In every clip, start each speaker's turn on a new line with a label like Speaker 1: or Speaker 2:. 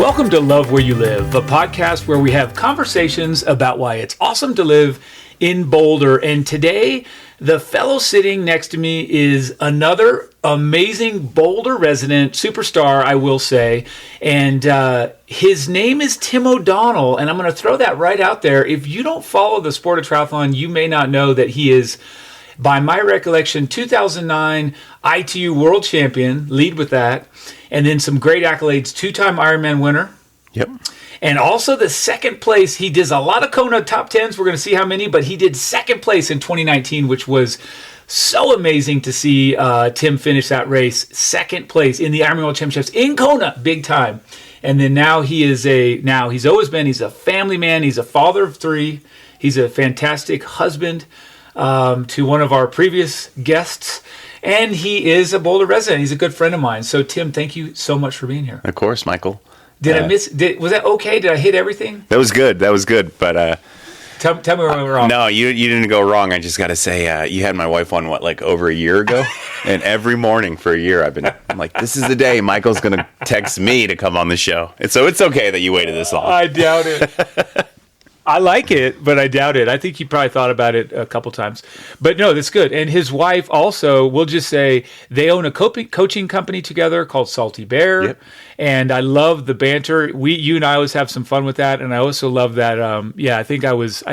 Speaker 1: Welcome to Love Where You Live, a podcast where we have conversations about why it's awesome to live in Boulder. And today, the fellow sitting next to me is another amazing Boulder resident, superstar, I will say. And his name is Tim O'Donnell. And I'm going to throw that right out there. If you don't follow the sport of triathlon, you may not know that he is, by my recollection, 2009 ITU World Champion, lead with that. And then some great accolades, two-time Ironman winner.
Speaker 2: Yep.
Speaker 1: And also the second place, he does a lot of Kona top 10s. We're going to see how many, but he did second place in 2019, which was so amazing to see Tim finish that race. Second place in the Ironman World Championships in Kona, big time. And then now he's a family man. He's a father of three. He's a fantastic husband to one of our previous guests. And he is a Boulder resident. He's a good friend of mine. So, Tim, thank you so much for being here.
Speaker 2: Of course, Michael.
Speaker 1: Was that okay? Did I hit everything?
Speaker 2: That was good. But
Speaker 1: tell me where I went wrong.
Speaker 2: No, you didn't go wrong. I just got to say, you had my wife on over a year ago, and every morning for a year I'm like, this is the day Michael's going to text me to come on the show, and so it's okay that you waited this long.
Speaker 1: I doubt it. I like it, but I doubt it. I think he probably thought about it a couple times. But no, that's good. And his wife also, we'll just say, they own a coaching company together called Salty Bear.
Speaker 2: Yep.
Speaker 1: And I love the banter. You and I always have some fun with that. And I also love that. I think I was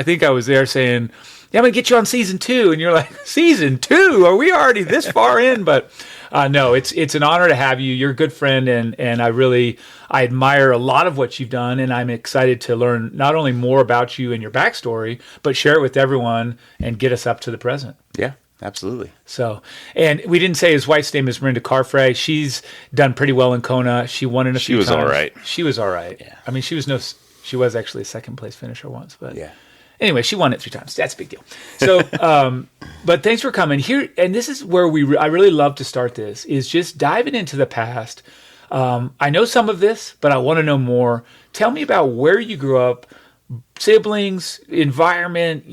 Speaker 1: there saying, yeah, I'm going to get you on season 2. And you're like, season 2? Are we already this far in? But no, it's an honor to have you. You're a good friend. And I admire a lot of what you've done. And I'm excited to learn not only more about you and your backstory, but share it with everyone and get us up to the present.
Speaker 2: Yeah, absolutely.
Speaker 1: So, and we didn't say his wife's name is Mirinda Carfrae. She's done pretty well in Kona. She won in a few times.
Speaker 2: She was all right.
Speaker 1: She was all right. Yeah. I mean, she was actually a second place finisher once, but
Speaker 2: yeah.
Speaker 1: Anyway, she won it 3 times. That's a big deal. So, but thanks for coming here. And this is where I really love to start this, is just diving into the past. I know some of this, but I want to know more. Tell me about where you grew up, siblings, environment,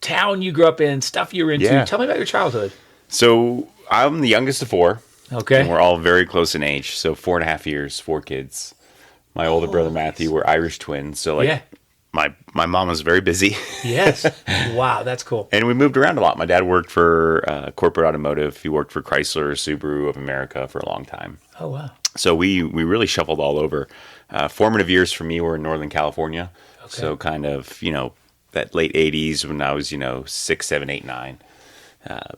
Speaker 1: town you grew up in, stuff you were into.
Speaker 2: Yeah.
Speaker 1: Tell me about your childhood.
Speaker 2: So I'm the youngest of 4.
Speaker 1: Okay.
Speaker 2: And we're all very close in age. So 4.5 years, 4 kids. My older brother, Matthew, we're Irish twins. So my mom was very busy.
Speaker 1: Yes. Wow, that's cool.
Speaker 2: And we moved around a lot. My dad worked for corporate automotive. He worked for Chrysler, Subaru of America for a long time. Oh, wow. So we really shuffled all over. Formative years for me were in Northern California. Okay. So kind of, that late 80s when I was, 6, 7, 8, 9.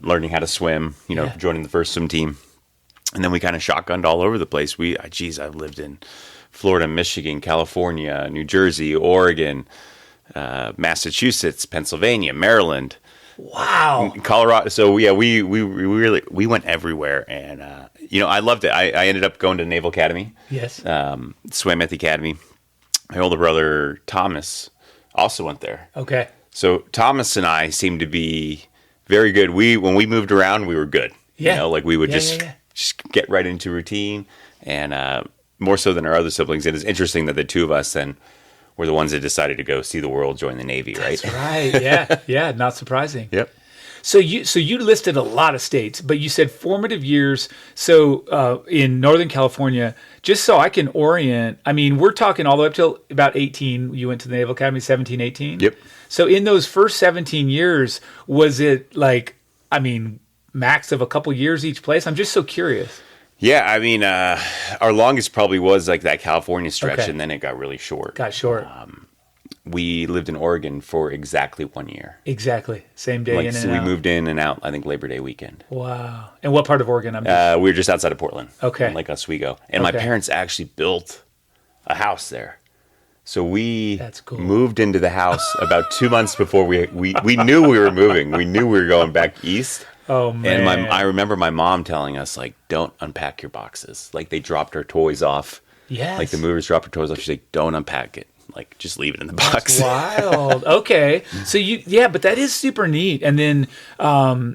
Speaker 2: Learning how to swim, joining the first swim team. And then we kind of shotgunned all over the place. I've lived in Florida, Michigan, California, New Jersey, Oregon, Massachusetts, Pennsylvania, Maryland.
Speaker 1: Wow.
Speaker 2: Colorado. So yeah, we went everywhere, and I loved it. I ended up going to the Naval Academy.
Speaker 1: Yes.
Speaker 2: Swam at the academy. My older brother Thomas also went there.
Speaker 1: Okay.
Speaker 2: So Thomas and I seemed to be very good. When we moved around, we were good.
Speaker 1: Yeah.
Speaker 2: We would just get right into routine, and more so than our other siblings. It is interesting that the two of us then were the ones that decided to go see the world, join the Navy, right?
Speaker 1: That's right. Yeah. Yeah. Not surprising.
Speaker 2: Yep.
Speaker 1: So you listed a lot of states, but you said formative years. So in Northern California, just so I can orient, I mean, we're talking all the way up till about 18. You went to the Naval Academy, 17, 18?
Speaker 2: Yep.
Speaker 1: So in those first 17 years, was it max of a couple years each place? I'm just so curious.
Speaker 2: Yeah, I mean, our longest probably was like that California stretch,
Speaker 1: okay.
Speaker 2: And then it got really short.
Speaker 1: Got short.
Speaker 2: We lived in Oregon for exactly 1 year.
Speaker 1: Exactly. Same day in and
Speaker 2: so
Speaker 1: out.
Speaker 2: we moved in and out, I think, Labor Day weekend.
Speaker 1: Wow. And what part of Oregon?
Speaker 2: We were just outside of Portland.
Speaker 1: Okay.
Speaker 2: In Lake Oswego. And my parents actually built a house there. So
Speaker 1: That's cool.
Speaker 2: moved into the house about 2 months before we knew we were moving. We knew we were going back east.
Speaker 1: Oh, man.
Speaker 2: And I remember my mom telling us, don't unpack your boxes. They dropped our toys off.
Speaker 1: Yes.
Speaker 2: The movers dropped our toys off. She's like, don't unpack it. Just leave it in the box.
Speaker 1: That's wild. Okay. So but that is super neat. And then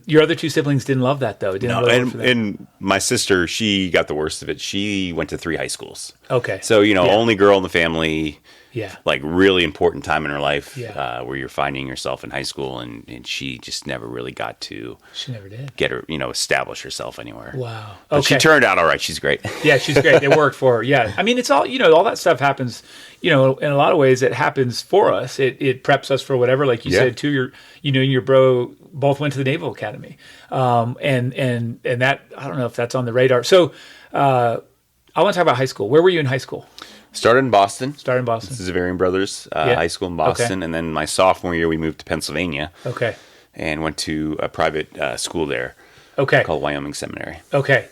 Speaker 1: your other 2 siblings didn't love that, though.
Speaker 2: And my sister, she got the worst of it. She went to 3 high schools.
Speaker 1: Okay.
Speaker 2: So, only girl in the family.
Speaker 1: Yeah.
Speaker 2: Like really important time in her life
Speaker 1: Yeah.
Speaker 2: where you're finding yourself in high school, and she just never really got to
Speaker 1: She never did.
Speaker 2: get her, establish herself anywhere.
Speaker 1: Wow.
Speaker 2: But
Speaker 1: Okay.
Speaker 2: she turned out all right. She's great.
Speaker 1: Yeah, she's great. It worked for her. Yeah. I mean, it's all, all that stuff happens, in a lot of ways it happens for us. It preps us for whatever, like you said too, your bro both went to the Naval Academy. And that, I don't know if that's on the radar. So, I want to talk about high school. Where were you in high school?
Speaker 2: Started in Boston.
Speaker 1: This
Speaker 2: is Zavarian Brothers High School in Boston. And then my sophomore year, we moved to Pennsylvania.
Speaker 1: Okay.
Speaker 2: And went to a private school there.
Speaker 1: Okay.
Speaker 2: Called Wyoming Seminary.
Speaker 1: Okay.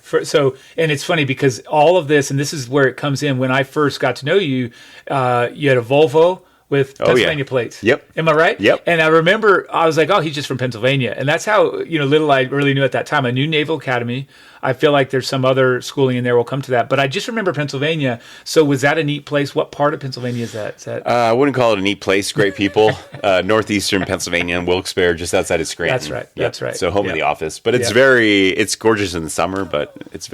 Speaker 1: And it's funny because all of this, and this is where it comes in. When I first got to know you, you had a Volvo with Pennsylvania plates.
Speaker 2: Yep.
Speaker 1: Am I right?
Speaker 2: Yep.
Speaker 1: And I remember I was like, oh, he's just from Pennsylvania. And that's how, little I really knew at that time. I knew Naval Academy. I feel like there's some other schooling in there. We'll come to that. But I just remember Pennsylvania. So was that a neat place? What part of Pennsylvania is that?
Speaker 2: I wouldn't call it a neat place. Great people. Northeastern Pennsylvania and Wilkes-Barre, just outside of Scranton.
Speaker 1: That's right.
Speaker 2: Yep.
Speaker 1: That's right.
Speaker 2: So home of the office. But it's it's gorgeous in the summer, but it's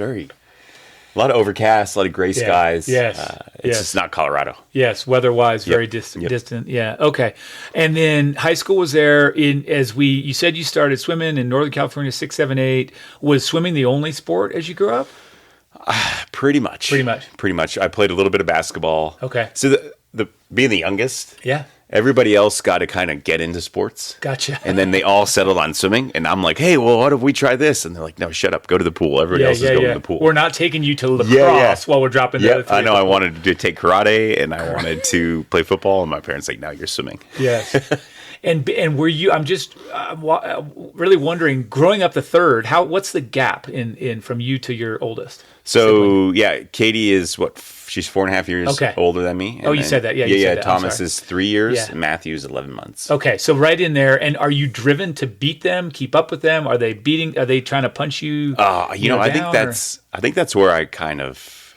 Speaker 2: a lot of overcast, a lot of gray skies.
Speaker 1: Yes.
Speaker 2: It's just not Colorado.
Speaker 1: Yes, weather-wise, very distant. Yeah. Okay. And then high school was there. You said you started swimming in Northern California, 6, 7, 8. Was swimming the only sport as you grew up?
Speaker 2: Pretty much. I played a little bit of basketball.
Speaker 1: Okay.
Speaker 2: So the being the youngest.
Speaker 1: Yeah.
Speaker 2: Everybody else got to kind of get into sports.
Speaker 1: Gotcha.
Speaker 2: And then they all settled on swimming. And I'm like, hey, well, what if we try this? And they're like, no, shut up. Go to the pool. Everybody else is going to the pool.
Speaker 1: We're not taking you to lacrosse while we're dropping the other three.
Speaker 2: I know. I wanted to take karate and I wanted to play football. And my parents like, no, you're swimming.
Speaker 1: Yes. And were you, I'm just really wondering, growing up the third, what's the gap in from you to your oldest?
Speaker 2: So, Katie is she's 4.5 years older than me.
Speaker 1: And you said that. Yeah, you said that.
Speaker 2: Thomas is 3 years and Matthew is 11 months.
Speaker 1: Okay, so right in there. And are you driven to beat them, keep up with them? Are they trying to punch you?
Speaker 2: I think that's where I kind of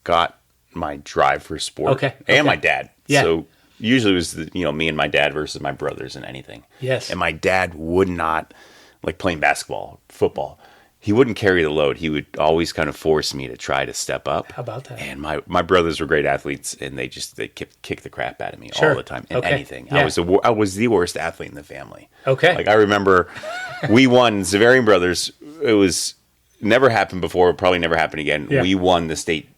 Speaker 2: got my drive for sport.
Speaker 1: Okay.
Speaker 2: And my dad.
Speaker 1: Yeah.
Speaker 2: So usually it was me and my dad versus my brothers in anything.
Speaker 1: Yes.
Speaker 2: And my dad would not, like playing basketball, football, he wouldn't carry the load. He would always kind of force me to try to step up.
Speaker 1: How about that?
Speaker 2: And my brothers were great athletes, and they kick the crap out of me all the time in anything. Yeah. I was the worst athlete in the family.
Speaker 1: Okay.
Speaker 2: Like I remember, we won Zavarian Brothers. It was never happened before. Probably never happen again. Yeah. We won the state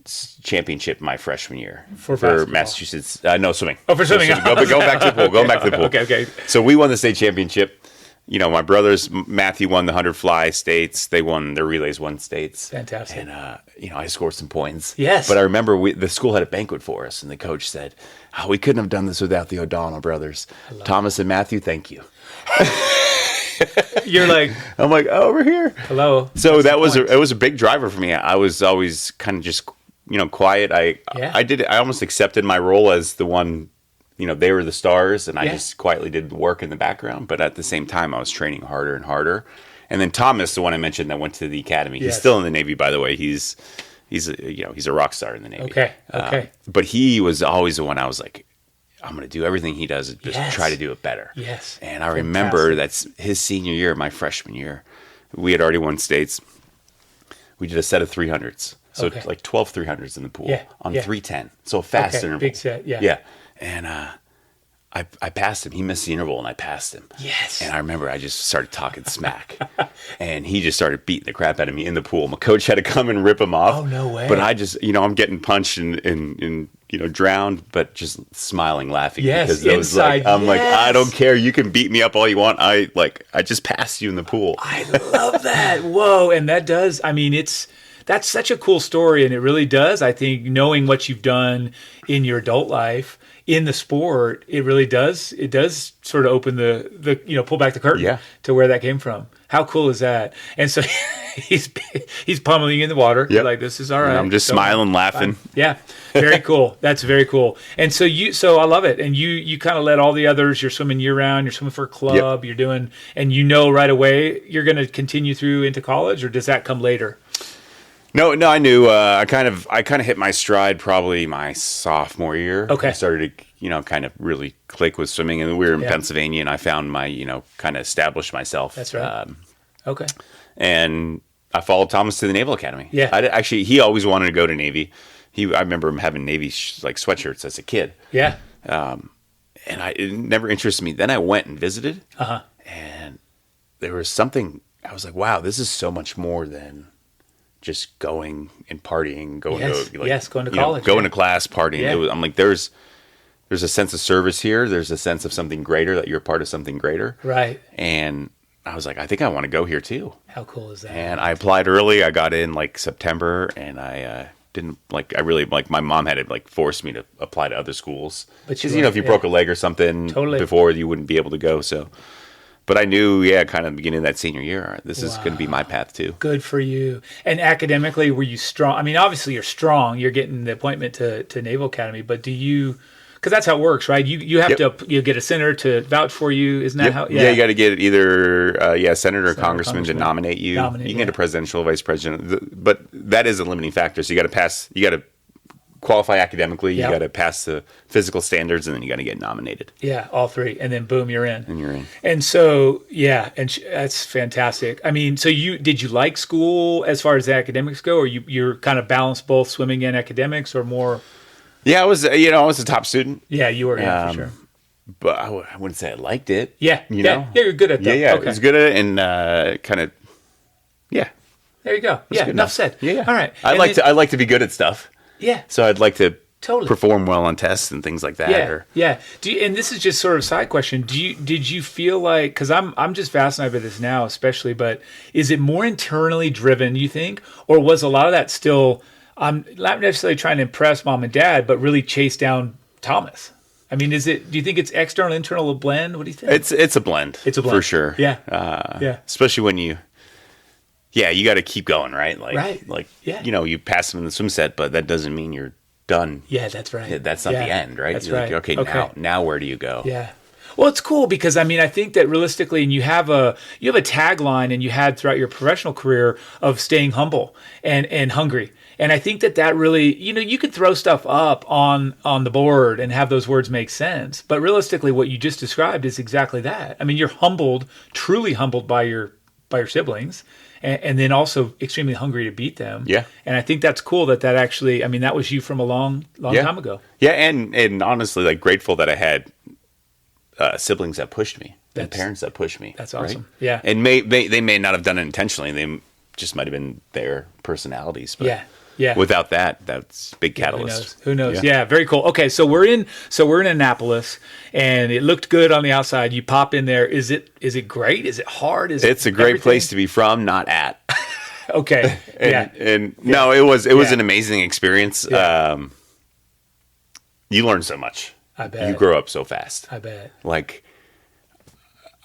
Speaker 2: championship my freshman year
Speaker 1: for
Speaker 2: Massachusetts. No, swimming.
Speaker 1: Oh, for swimming.
Speaker 2: Go back to the pool. Going back to the pool.
Speaker 1: Okay.
Speaker 2: So we won the state championship. My brothers, Matthew won the 100 fly states. They won their relays, won states.
Speaker 1: Fantastic.
Speaker 2: And, I scored some points.
Speaker 1: Yes.
Speaker 2: But I remember the school had a banquet for us, and the coach said, we couldn't have done this without the O'Donnell brothers. Thomas and Matthew, thank you.
Speaker 1: You're like...
Speaker 2: I'm like, over here.
Speaker 1: Hello.
Speaker 2: So it was a big driver for me. I was always kind of just, quiet. I almost accepted my role as the one... they were the stars, and I just quietly did the work in the background. But at the same time, I was training harder and harder. And then Thomas, the one I mentioned that went to the academy, he's still in the Navy, by the way. He's a rock star in the Navy.
Speaker 1: Okay.
Speaker 2: But he was always the one I was like, I'm going to do everything he does, just try to do it better.
Speaker 1: Yes.
Speaker 2: And I remember that's his senior year, my freshman year. We had already won states. We did a set of 300s. So like 12 300s in the pool on 310. So a fast interval.
Speaker 1: Big set,
Speaker 2: Yeah. And I passed him. He missed the interval, and I passed him.
Speaker 1: Yes.
Speaker 2: And I remember I just started talking smack. And he just started beating the crap out of me in the pool. My coach had to come and rip him off.
Speaker 1: Oh, no way.
Speaker 2: But I just, I'm getting punched and drowned, but just smiling, laughing.
Speaker 1: Yes,
Speaker 2: because it was like, I'm like, I don't care. You can beat me up all you want. I just passed you in the pool.
Speaker 1: I love that. Whoa. And that does, that's such a cool story. And it really does, I think, knowing what you've done in your adult life, in the sport, it really does. It does sort of open the pull back the curtain to where that came from. How cool is that? And so he's pummeling you in the water. Yep. Like, this is all right.
Speaker 2: And I'm just smiling, laughing.
Speaker 1: Yeah. Very cool. That's very cool. And so I love it. And you kind of let all the others, you're swimming year round, you're swimming for a club, you're doing, and right away you're going to continue through into college, or does that come later?
Speaker 2: No, I knew. I kind of hit my stride probably my sophomore year.
Speaker 1: Okay.
Speaker 2: I started to, kind of really click with swimming, and we were in Pennsylvania, and I found my, kind of established myself.
Speaker 1: That's right. Okay.
Speaker 2: And I followed Thomas to the Naval Academy.
Speaker 1: Yeah.
Speaker 2: He always wanted to go to Navy, I remember him having Navy like sweatshirts as a kid.
Speaker 1: Yeah.
Speaker 2: And it never interested me. Then I went and visited, and there was something. I was like, wow, this is so much more than just going and partying, going to
Speaker 1: college,
Speaker 2: going to class, partying.
Speaker 1: Yeah.
Speaker 2: I'm like, there's a sense of service here. There's a sense of something greater, that you're part of something greater.
Speaker 1: Right.
Speaker 2: And I was like, I think I want to go here too.
Speaker 1: How cool is that?
Speaker 2: And I applied early. I got in like September, and I didn't like. I really like. My mom had to like force me to apply to other schools because if you broke a leg or something before, you wouldn't be able to go. So, but I knew, kind of beginning of that senior year, all right, this is going to be my path too.
Speaker 1: Good for you. And academically, were you strong? I mean, obviously you're strong. You're getting the appointment to Naval Academy, but do you? Because that's how it works, right? You have to get a senator to vouch for you. Isn't that how?
Speaker 2: Yeah, you got to get either senator or congressman to nominate you. You can get a presidential, vice president, but that is a limiting factor. So you got to pass. You got to qualify academically. You got to pass the physical standards, and then you got to get nominated.
Speaker 1: Yeah, all three, and then boom, you're in.
Speaker 2: And you're in.
Speaker 1: And so that's fantastic. I mean, so did you like school as far as the academics go, or you're kind of balanced both swimming and academics, or more?
Speaker 2: Yeah, I was a top student.
Speaker 1: Yeah, you were, for sure.
Speaker 2: But I wouldn't say I liked it.
Speaker 1: Yeah,
Speaker 2: know?
Speaker 1: Yeah, you're good at that.
Speaker 2: Yeah, okay. I was good at it, and kind of,
Speaker 1: There you go. Yeah, enough said.
Speaker 2: Yeah.
Speaker 1: All right.
Speaker 2: I like to be good at stuff.
Speaker 1: Yeah.
Speaker 2: So I'd like to perform well on tests and things like that.
Speaker 1: Yeah. And this is just sort of a side question. Did you feel like, because I'm just fascinated by this now, especially, but is it more internally driven, you think, or was a lot of that still? I'm not necessarily trying to impress mom and dad, but really chase down Thomas. I mean, do you think it's external, internal, a blend? What do you think?
Speaker 2: It's a blend.
Speaker 1: It's a blend.
Speaker 2: For sure.
Speaker 1: Yeah.
Speaker 2: Especially when you got to keep going, right? You pass them in the swim set, but that doesn't mean you're done.
Speaker 1: Yeah, that's right.
Speaker 2: That's not the end, right?
Speaker 1: That's
Speaker 2: you're
Speaker 1: right.
Speaker 2: Like, okay, now where do you go?
Speaker 1: Yeah. Well, it's cool because I mean, I think that realistically, and you have a tagline, and you had throughout your professional career of staying humble and hungry. And I think that really, you could throw stuff up on the board and have those words make sense. But realistically, what you just described is exactly that. I mean, you're humbled, truly humbled by your siblings, and then also extremely hungry to beat them. Yeah. And I think that's cool that actually, I mean, that was you from a long time ago.
Speaker 2: Yeah, and honestly, like grateful that I had siblings that pushed me and parents that pushed me.
Speaker 1: That's awesome.
Speaker 2: Right?
Speaker 1: Yeah.
Speaker 2: And they may not have done it intentionally. They just might have been their personalities. But
Speaker 1: yeah.
Speaker 2: Without that, that's a big catalyst.
Speaker 1: Who knows? Yeah, very cool. Okay, so we're in Annapolis, and it looked good on the outside. You pop in there. Is it great? Is it hard?
Speaker 2: It's a great place to be from, not at.
Speaker 1: Okay.
Speaker 2: No, it was an amazing experience.
Speaker 1: Yeah.
Speaker 2: You learn so much.
Speaker 1: I bet.
Speaker 2: You grow up so fast.
Speaker 1: I bet.
Speaker 2: Like,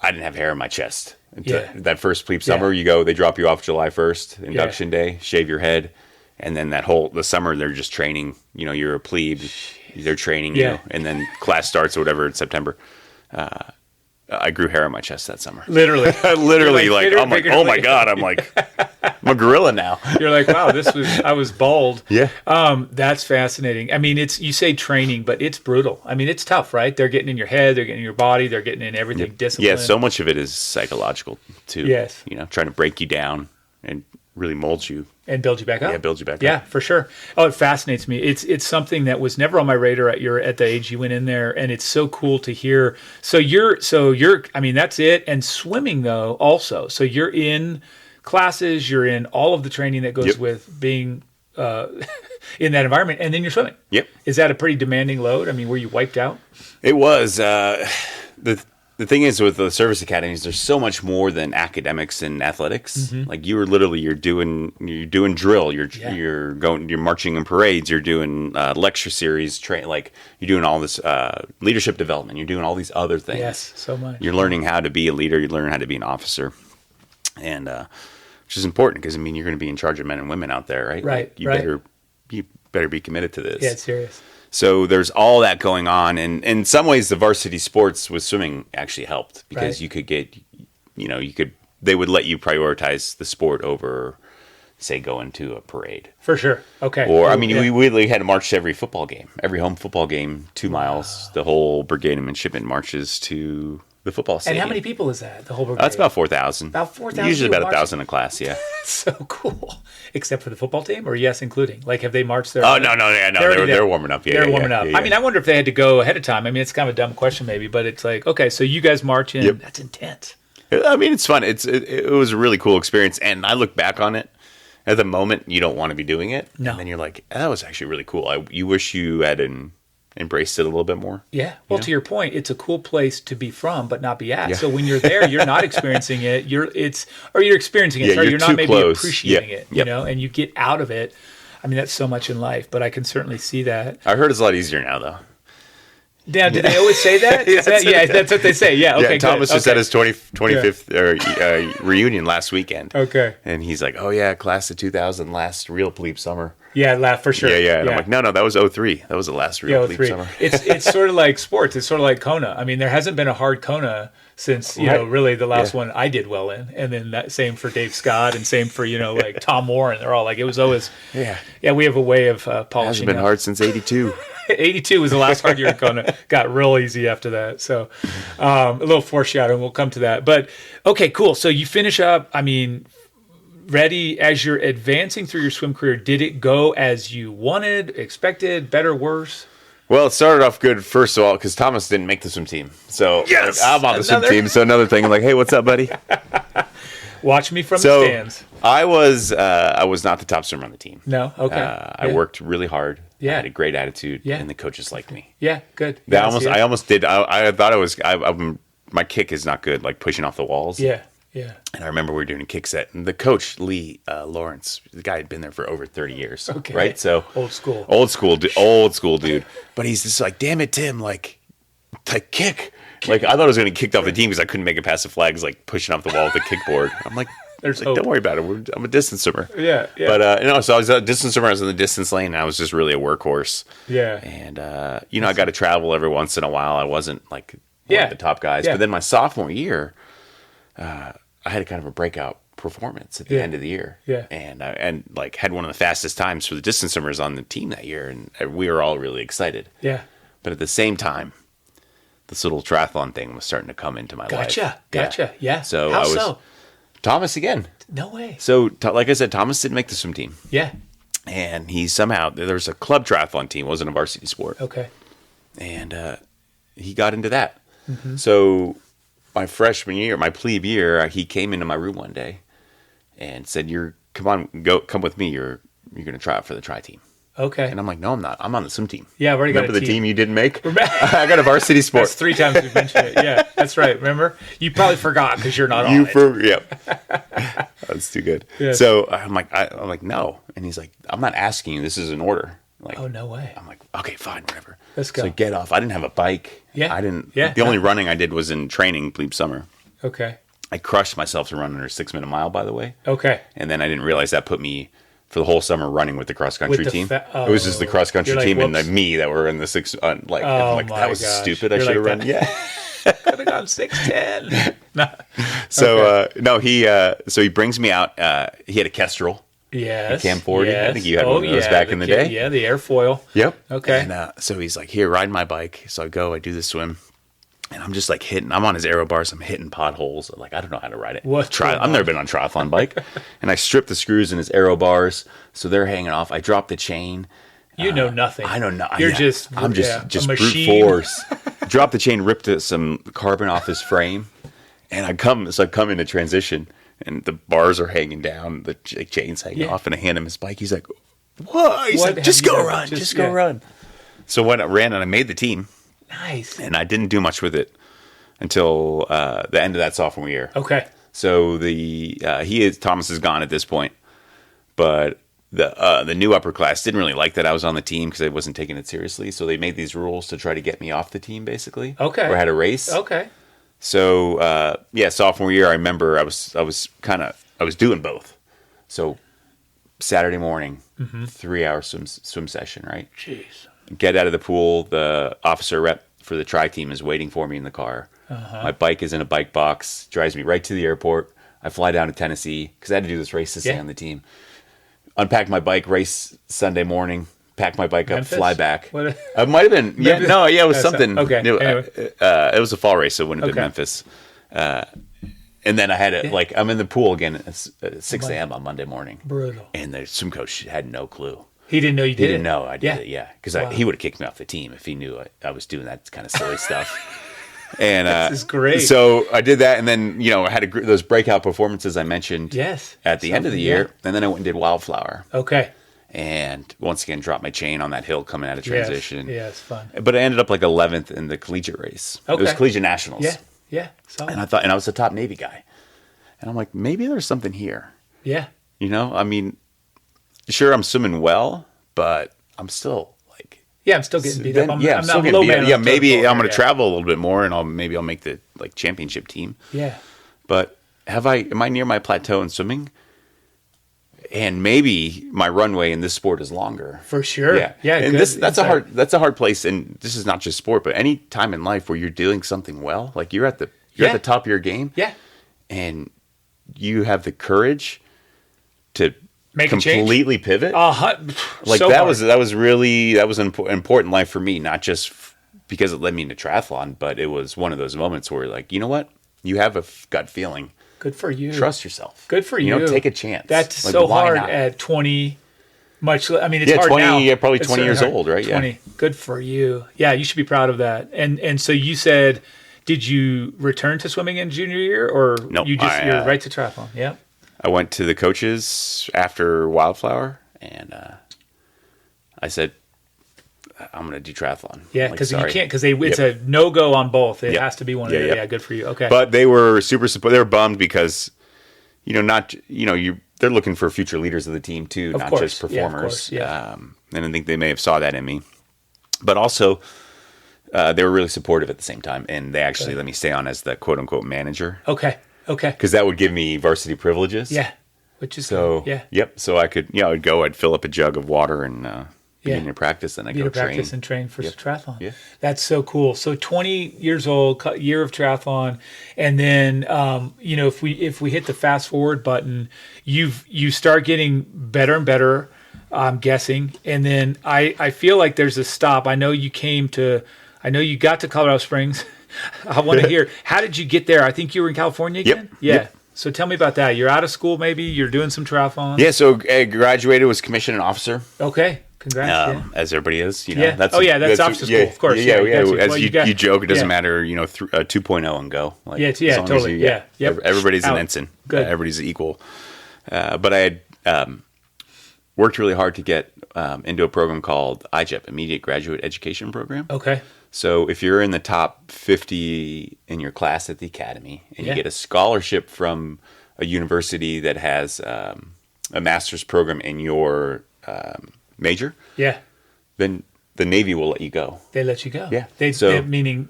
Speaker 2: I didn't have hair on my chest. That first Pleep summer, they drop you off July 1st, induction day, shave your head. And then the summer, they're just training. You're a plebe. They're training you. And then class starts or whatever in September. I grew hair on my chest that summer.
Speaker 1: Literally.
Speaker 2: I'm like, oh my God. I'm like, I'm a gorilla now.
Speaker 1: You're like, wow, I was bald.
Speaker 2: Yeah.
Speaker 1: That's fascinating. I mean, you say training, but it's brutal. I mean, it's tough, right? They're getting in your head. They're getting in your body. They're getting in everything. Discipline.
Speaker 2: Yeah, so much of it is psychological, too.
Speaker 1: Yes.
Speaker 2: Trying to break you down and really mold you.
Speaker 1: And build you back up.
Speaker 2: Yeah, build you back up.
Speaker 1: Yeah, for sure. Oh, it fascinates me. It's something that was never on my radar at the age you went in there, and it's so cool to hear. So you're. I mean, that's it. And swimming though, also. So you're in classes. You're in all of the training that goes with being in that environment, and then you're swimming.
Speaker 2: Yep.
Speaker 1: Is that a pretty demanding load? I mean, were you wiped out?
Speaker 2: It was. The thing is with the service academies, there's so much more than academics and athletics. Mm-hmm. Like you're doing drill, you're marching in parades, you're doing lecture series, you're doing all this leadership development, you're doing all these other things.
Speaker 1: Yes, so much.
Speaker 2: You're learning how to be a leader, you learn how to be an officer, and which is important because you're going to be in charge of men and women out there, right?
Speaker 1: Right.
Speaker 2: You better be committed to this.
Speaker 1: Yeah, it's serious.
Speaker 2: So there's all that going on, and in some ways, the varsity sports with swimming actually helped because you could get, they would let you prioritize the sport over, say, going to a parade.
Speaker 1: For sure. Okay.
Speaker 2: Or we had to march to every football game, every home football game, 2 miles. The whole brigade and midshipman marches to the football stadium.
Speaker 1: And how many people is that? The whole brigade?
Speaker 2: That's about 4,000.
Speaker 1: About 4,000.
Speaker 2: Usually about 1,000 a class. Yeah.
Speaker 1: So cool. Except for the football team, or yes, including? Like, have they marched there?
Speaker 2: Oh no, they're warming up.
Speaker 1: They're warming up. I mean, I wonder if they had to go ahead of time. I mean, it's kind of a dumb question, maybe, but it's like, okay, so you guys march in. Yep. That's intense.
Speaker 2: I mean, it's fun. It was a really cool experience, and I look back on it. At the moment, you don't want to be doing it, and then you're like, that was actually really cool. You wish you had embraced it a little bit more.
Speaker 1: Yeah. Well, to your point, it's a cool place to be from, but not be at. Yeah. So when you're there, you're not experiencing it. You're experiencing it. You're not maybe close. Appreciating it, you know, and you get out of it. I mean, that's so much in life, but I can certainly see that.
Speaker 2: I heard it's a lot easier now, though.
Speaker 1: Now, did they always say that? That's what they say. Yeah, okay,
Speaker 2: Thomas just had his 25th reunion last weekend.
Speaker 1: Okay.
Speaker 2: And he's like, oh, yeah, class of 2000, last real plebe summer.
Speaker 1: Yeah, for sure.
Speaker 2: Yeah. And I'm like, no, that was 03. That was the last real plebe summer.
Speaker 1: It's sort of like sports. It's sort of like Kona. I mean, there hasn't been a hard Kona since, you know, really the last one I did well in. And then that same for Dave Scott and same for, you know, like Tom Warren. They're all like, it was always, we have a way of polishing. It
Speaker 2: hasn't been hard since 82.
Speaker 1: 82 was the last hard year in Kona. Got real easy after that. So a little foreshadowing. We'll come to that. But, okay, cool. So you finish up, I mean, ready as you're advancing through your swim career. Did it go as you wanted, expected, better, worse?
Speaker 2: Well, it started off good, first of all, because Thomas didn't make the swim team. So I'm on the swim team. So another thing, I'm like, hey, what's up, buddy?
Speaker 1: Watch me from the stands.
Speaker 2: I was not the top swimmer on the team.
Speaker 1: No? Okay.
Speaker 2: I worked really hard.
Speaker 1: Yeah.
Speaker 2: I had a great attitude, and the coaches liked me.
Speaker 1: Yeah, good.
Speaker 2: I almost did. I thought my kick is not good, like pushing off the walls.
Speaker 1: Yeah.
Speaker 2: And I remember we were doing a kick set, and the coach, Lee Lawrence, the guy had been there for over 30 years.
Speaker 1: Okay.
Speaker 2: Right? So
Speaker 1: old school
Speaker 2: dude. But he's just like, damn it, Tim, like kick. Like, I thought I was going to get kicked off the team because I couldn't make it past the flags, like pushing off the wall with the kickboard. I'm like, don't worry about it. I'm a distance swimmer.
Speaker 1: Yeah.
Speaker 2: But, so I was a distance swimmer. I was in the distance lane, and I was just really a workhorse.
Speaker 1: Yeah.
Speaker 2: And, I got to travel every once in a while. I wasn't, like, one of the top guys. Yeah. But then my sophomore year, I had a kind of a breakout performance at the end of the year.
Speaker 1: Yeah.
Speaker 2: And like, had one of the fastest times for the distance swimmers on the team that year. And we were all really excited.
Speaker 1: Yeah.
Speaker 2: But at the same time, this little triathlon thing was starting to come into my life.
Speaker 1: Gotcha. Yeah.
Speaker 2: So
Speaker 1: How so?
Speaker 2: Thomas again.
Speaker 1: No way.
Speaker 2: So, like I said, Thomas didn't make the swim team.
Speaker 1: Yeah.
Speaker 2: And he somehow, there was a club triathlon team, it wasn't a varsity sport.
Speaker 1: Okay.
Speaker 2: And he got into that.
Speaker 1: Mm-hmm.
Speaker 2: So my freshman year, my plebe year, he came into my room one day and said, come with me. You're going to try out for the tri team.
Speaker 1: Okay.
Speaker 2: And I'm like, no, I'm not. I'm on the swim team.
Speaker 1: Yeah, I've already got a team.
Speaker 2: Remember the team you didn't make? I got a varsity sport.
Speaker 1: That's 3 times we've mentioned it. Yeah, that's right. Remember? You probably forgot because you're not on it.
Speaker 2: Yep. That's too good. Yeah. So I'm like, no. And he's like, I'm not asking you. This is an order. Like,
Speaker 1: oh, no way.
Speaker 2: I'm like, okay, fine, whatever.
Speaker 1: Let's go.
Speaker 2: So get off. I didn't have a bike.
Speaker 1: Yeah.
Speaker 2: I didn't. Yeah. The only running I did was in training, plebe summer.
Speaker 1: Okay.
Speaker 2: I crushed myself to run under a 6-minute mile, by the way.
Speaker 1: Okay.
Speaker 2: And then I didn't realize that put me for the whole summer running with the cross country team. It was just the cross country team and me that were in the 6. I'm like, that was stupid. I should have run. Yeah.
Speaker 1: Could have gone 6:10.
Speaker 2: No. He brings me out. He had a Kestrel.
Speaker 1: Yes.
Speaker 2: Cam 40. Yes. I think you had one of those back in the day.
Speaker 1: Yeah, the airfoil.
Speaker 2: Yep.
Speaker 1: Okay.
Speaker 2: And so he's like, here, ride my bike. So I go, I do the swim. And I'm just like I'm on his aero bars. I'm hitting potholes. Like, I don't know how to ride it. I've never been on a triathlon bike. And I strip the screws in his aero bars. So they're hanging off. I drop the chain.
Speaker 1: You know nothing.
Speaker 2: I know nothing.
Speaker 1: I'm just
Speaker 2: brute force. Drop the chain, ripped some carbon off his frame. And I come into transition. And the bars are hanging down. The chain's hanging off. And I hand him his bike. He's like, what? He's like, just go run. Just go run. So when I ran and I made the team.
Speaker 1: Nice.
Speaker 2: And I didn't do much with it until the end of that sophomore year.
Speaker 1: Okay.
Speaker 2: So Thomas is gone at this point, but the new upper class didn't really like that I was on the team because I wasn't taking it seriously. So they made these rules to try to get me off the team, basically.
Speaker 1: Okay.
Speaker 2: Or I had a race.
Speaker 1: Okay.
Speaker 2: So sophomore year, I remember I was doing both. So Saturday morning, 3-hour swim session, right?
Speaker 1: Jeez.
Speaker 2: Get out of the pool. The officer rep for the tri team is waiting for me in the car. Uh-huh. My bike is in a bike box. Drives me right to the airport. I fly down to Tennessee because I had to do this race to stay on the team. Unpack my bike. Race Sunday morning. pack my bike
Speaker 1: Memphis?
Speaker 2: up, fly back.
Speaker 1: What?
Speaker 2: It might have been. Yeah, no, yeah, it was something.
Speaker 1: Okay.
Speaker 2: Anyway. It was a fall race, so it wouldn't have been
Speaker 1: Okay.
Speaker 2: Memphis. And then I had it I'm in the pool again at 6 a.m. on Monday morning.
Speaker 1: Brutal.
Speaker 2: And the swim coach had no clue.
Speaker 1: He didn't know you did it?
Speaker 2: He didn't know I did it, yeah. Because
Speaker 1: Wow.
Speaker 2: he would have kicked me off the team if he knew I was doing that kind of silly stuff. And
Speaker 1: this is great.
Speaker 2: So I did that, and then I had those breakout performances I mentioned.
Speaker 1: Yes.
Speaker 2: At the end of the year, and then I went and did Wildflower.
Speaker 1: Okay.
Speaker 2: And once again, dropped my chain on that hill coming out of transition.
Speaker 1: Yeah, it's fun.
Speaker 2: But I ended up like 11th in the collegiate race.
Speaker 1: Okay.
Speaker 2: It was collegiate nationals.
Speaker 1: Yeah. Solid.
Speaker 2: And I was a top Navy guy, and I'm like, maybe there's something here.
Speaker 1: Yeah.
Speaker 2: I mean, sure, I'm swimming well, but I'm still like.
Speaker 1: Yeah, I'm still getting beat up. I'm
Speaker 2: still
Speaker 1: not
Speaker 2: getting
Speaker 1: low
Speaker 2: beat
Speaker 1: man.
Speaker 2: up. Yeah, maybe I'm going to travel a little bit more, and I'll make the championship team.
Speaker 1: Yeah.
Speaker 2: But am I near my plateau in swimming? And maybe my runway in this sport is longer.
Speaker 1: For sure. Yeah.
Speaker 2: And that's a hard place. And this is not just sport, but any time in life where you're doing something well, like you're at the top of your game.
Speaker 1: Yeah.
Speaker 2: And you have the courage to
Speaker 1: make
Speaker 2: completely pivot.
Speaker 1: Like
Speaker 2: that was an important life for me, not just because it led me into triathlon, but it was one of those moments where like, you know what? You have a gut feeling.
Speaker 1: Good for you.
Speaker 2: Trust yourself.
Speaker 1: Good for you.
Speaker 2: Take a chance.
Speaker 1: That's like, so hard not? At 20. It's hard
Speaker 2: 20,
Speaker 1: now.
Speaker 2: Yeah, probably 20 years old, right?
Speaker 1: 20.
Speaker 2: Yeah.
Speaker 1: Good for you. Yeah, you should be proud of that. And so you said, did you return to swimming in junior year, or
Speaker 2: nope,
Speaker 1: you're right to triathlon? Yeah.
Speaker 2: I went to the coaches after Wildflower, and I said, I'm going to do triathlon.
Speaker 1: Yeah, because you can't, because it's a no-go on both. It has to be one of them. Yeah, good for you. Okay.
Speaker 2: But they were super supportive. They were bummed because, they're looking for future leaders of the team too, not just performers. And I think they may have saw that in me. But also, they were really supportive at the same time, and they actually let me stay on as the quote-unquote manager.
Speaker 1: Okay.
Speaker 2: Because that would give me varsity privileges.
Speaker 1: Yeah, which is
Speaker 2: so.
Speaker 1: Good. Yeah.
Speaker 2: Yep. So I could, I'd fill up a jug of water and begin your practice, and I go
Speaker 1: train for triathlon.
Speaker 2: Yeah.
Speaker 1: That's so cool. So 20 years old, year of triathlon, and then if we hit the fast forward button, you start getting better and better. I'm guessing, and then I feel like there's a stop. I know you got to Colorado Springs. I want to hear, how did you get there? I think you were in California again.
Speaker 2: Yep.
Speaker 1: Yeah.
Speaker 2: Yep.
Speaker 1: So tell me about that. You're out of school, maybe you're doing some triathlon.
Speaker 2: Yeah. So I graduated, was commissioned an officer.
Speaker 1: Okay. Congrats.
Speaker 2: As everybody is,
Speaker 1: Yeah. That's officer school, of course.
Speaker 2: Yeah. As you joke, it doesn't matter, 2.0 and go. Like,
Speaker 1: totally. Yep.
Speaker 2: Everybody's an ensign.
Speaker 1: Good.
Speaker 2: Everybody's equal. But I had worked really hard to get into a program called IGEP, Immediate Graduate Education Program.
Speaker 1: Okay.
Speaker 2: So if you're in the top 50 in your class at the academy, and you get a scholarship from a university that has a master's program in your major, then the Navy will let you go.
Speaker 1: They let you go.
Speaker 2: Yeah.
Speaker 1: Meaning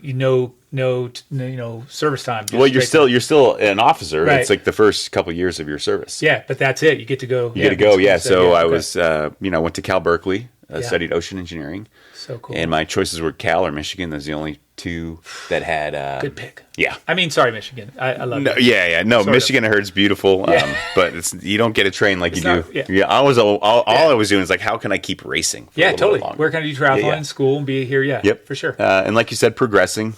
Speaker 1: no service time.
Speaker 2: Well, you're still an officer. Right. It's like the first couple of years of your service.
Speaker 1: Yeah, but that's it. You get to go.
Speaker 2: You get to go. Yeah. So I was went to Cal Berkeley, studied ocean engineering.
Speaker 1: So cool.
Speaker 2: And my choices were Cal or Michigan. Those are the only two that had
Speaker 1: good pick.
Speaker 2: Yeah.
Speaker 1: I mean, sorry, Michigan. I love it.
Speaker 2: Yeah. No, sort Michigan I heard is beautiful. But you don't get a train like you do. Yeah. I was all I was doing is like, how can I keep racing?
Speaker 1: Yeah, totally. Where can I do triathlon in school and be here? Yeah.
Speaker 2: Yep.
Speaker 1: For sure.
Speaker 2: And like you said, progressing.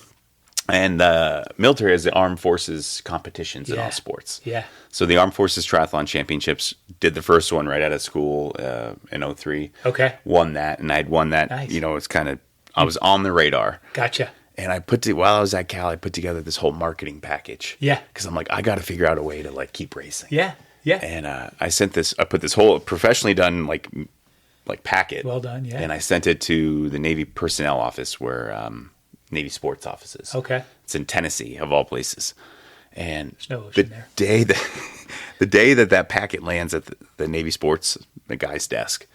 Speaker 2: And the military has the armed forces competitions in all sports.
Speaker 1: Yeah.
Speaker 2: So the Armed Forces Triathlon Championships, did the first one right out of school in 2003.
Speaker 1: Okay.
Speaker 2: Won that, and I'd won that.
Speaker 1: Nice.
Speaker 2: It's kind of, I was on the radar.
Speaker 1: Gotcha.
Speaker 2: And while I was at Cal, I put together this whole marketing package.
Speaker 1: Yeah.
Speaker 2: Because I'm like, I got to figure out a way to like keep racing.
Speaker 1: Yeah. Yeah.
Speaker 2: And I put this whole professionally done like packet.
Speaker 1: Well done. Yeah.
Speaker 2: And I sent it to the Navy personnel office where Navy sports offices.
Speaker 1: Okay.
Speaker 2: It's in Tennessee, of all places. And
Speaker 1: there's no ocean there.
Speaker 2: The day that packet lands at the Navy sports, the guy's desk,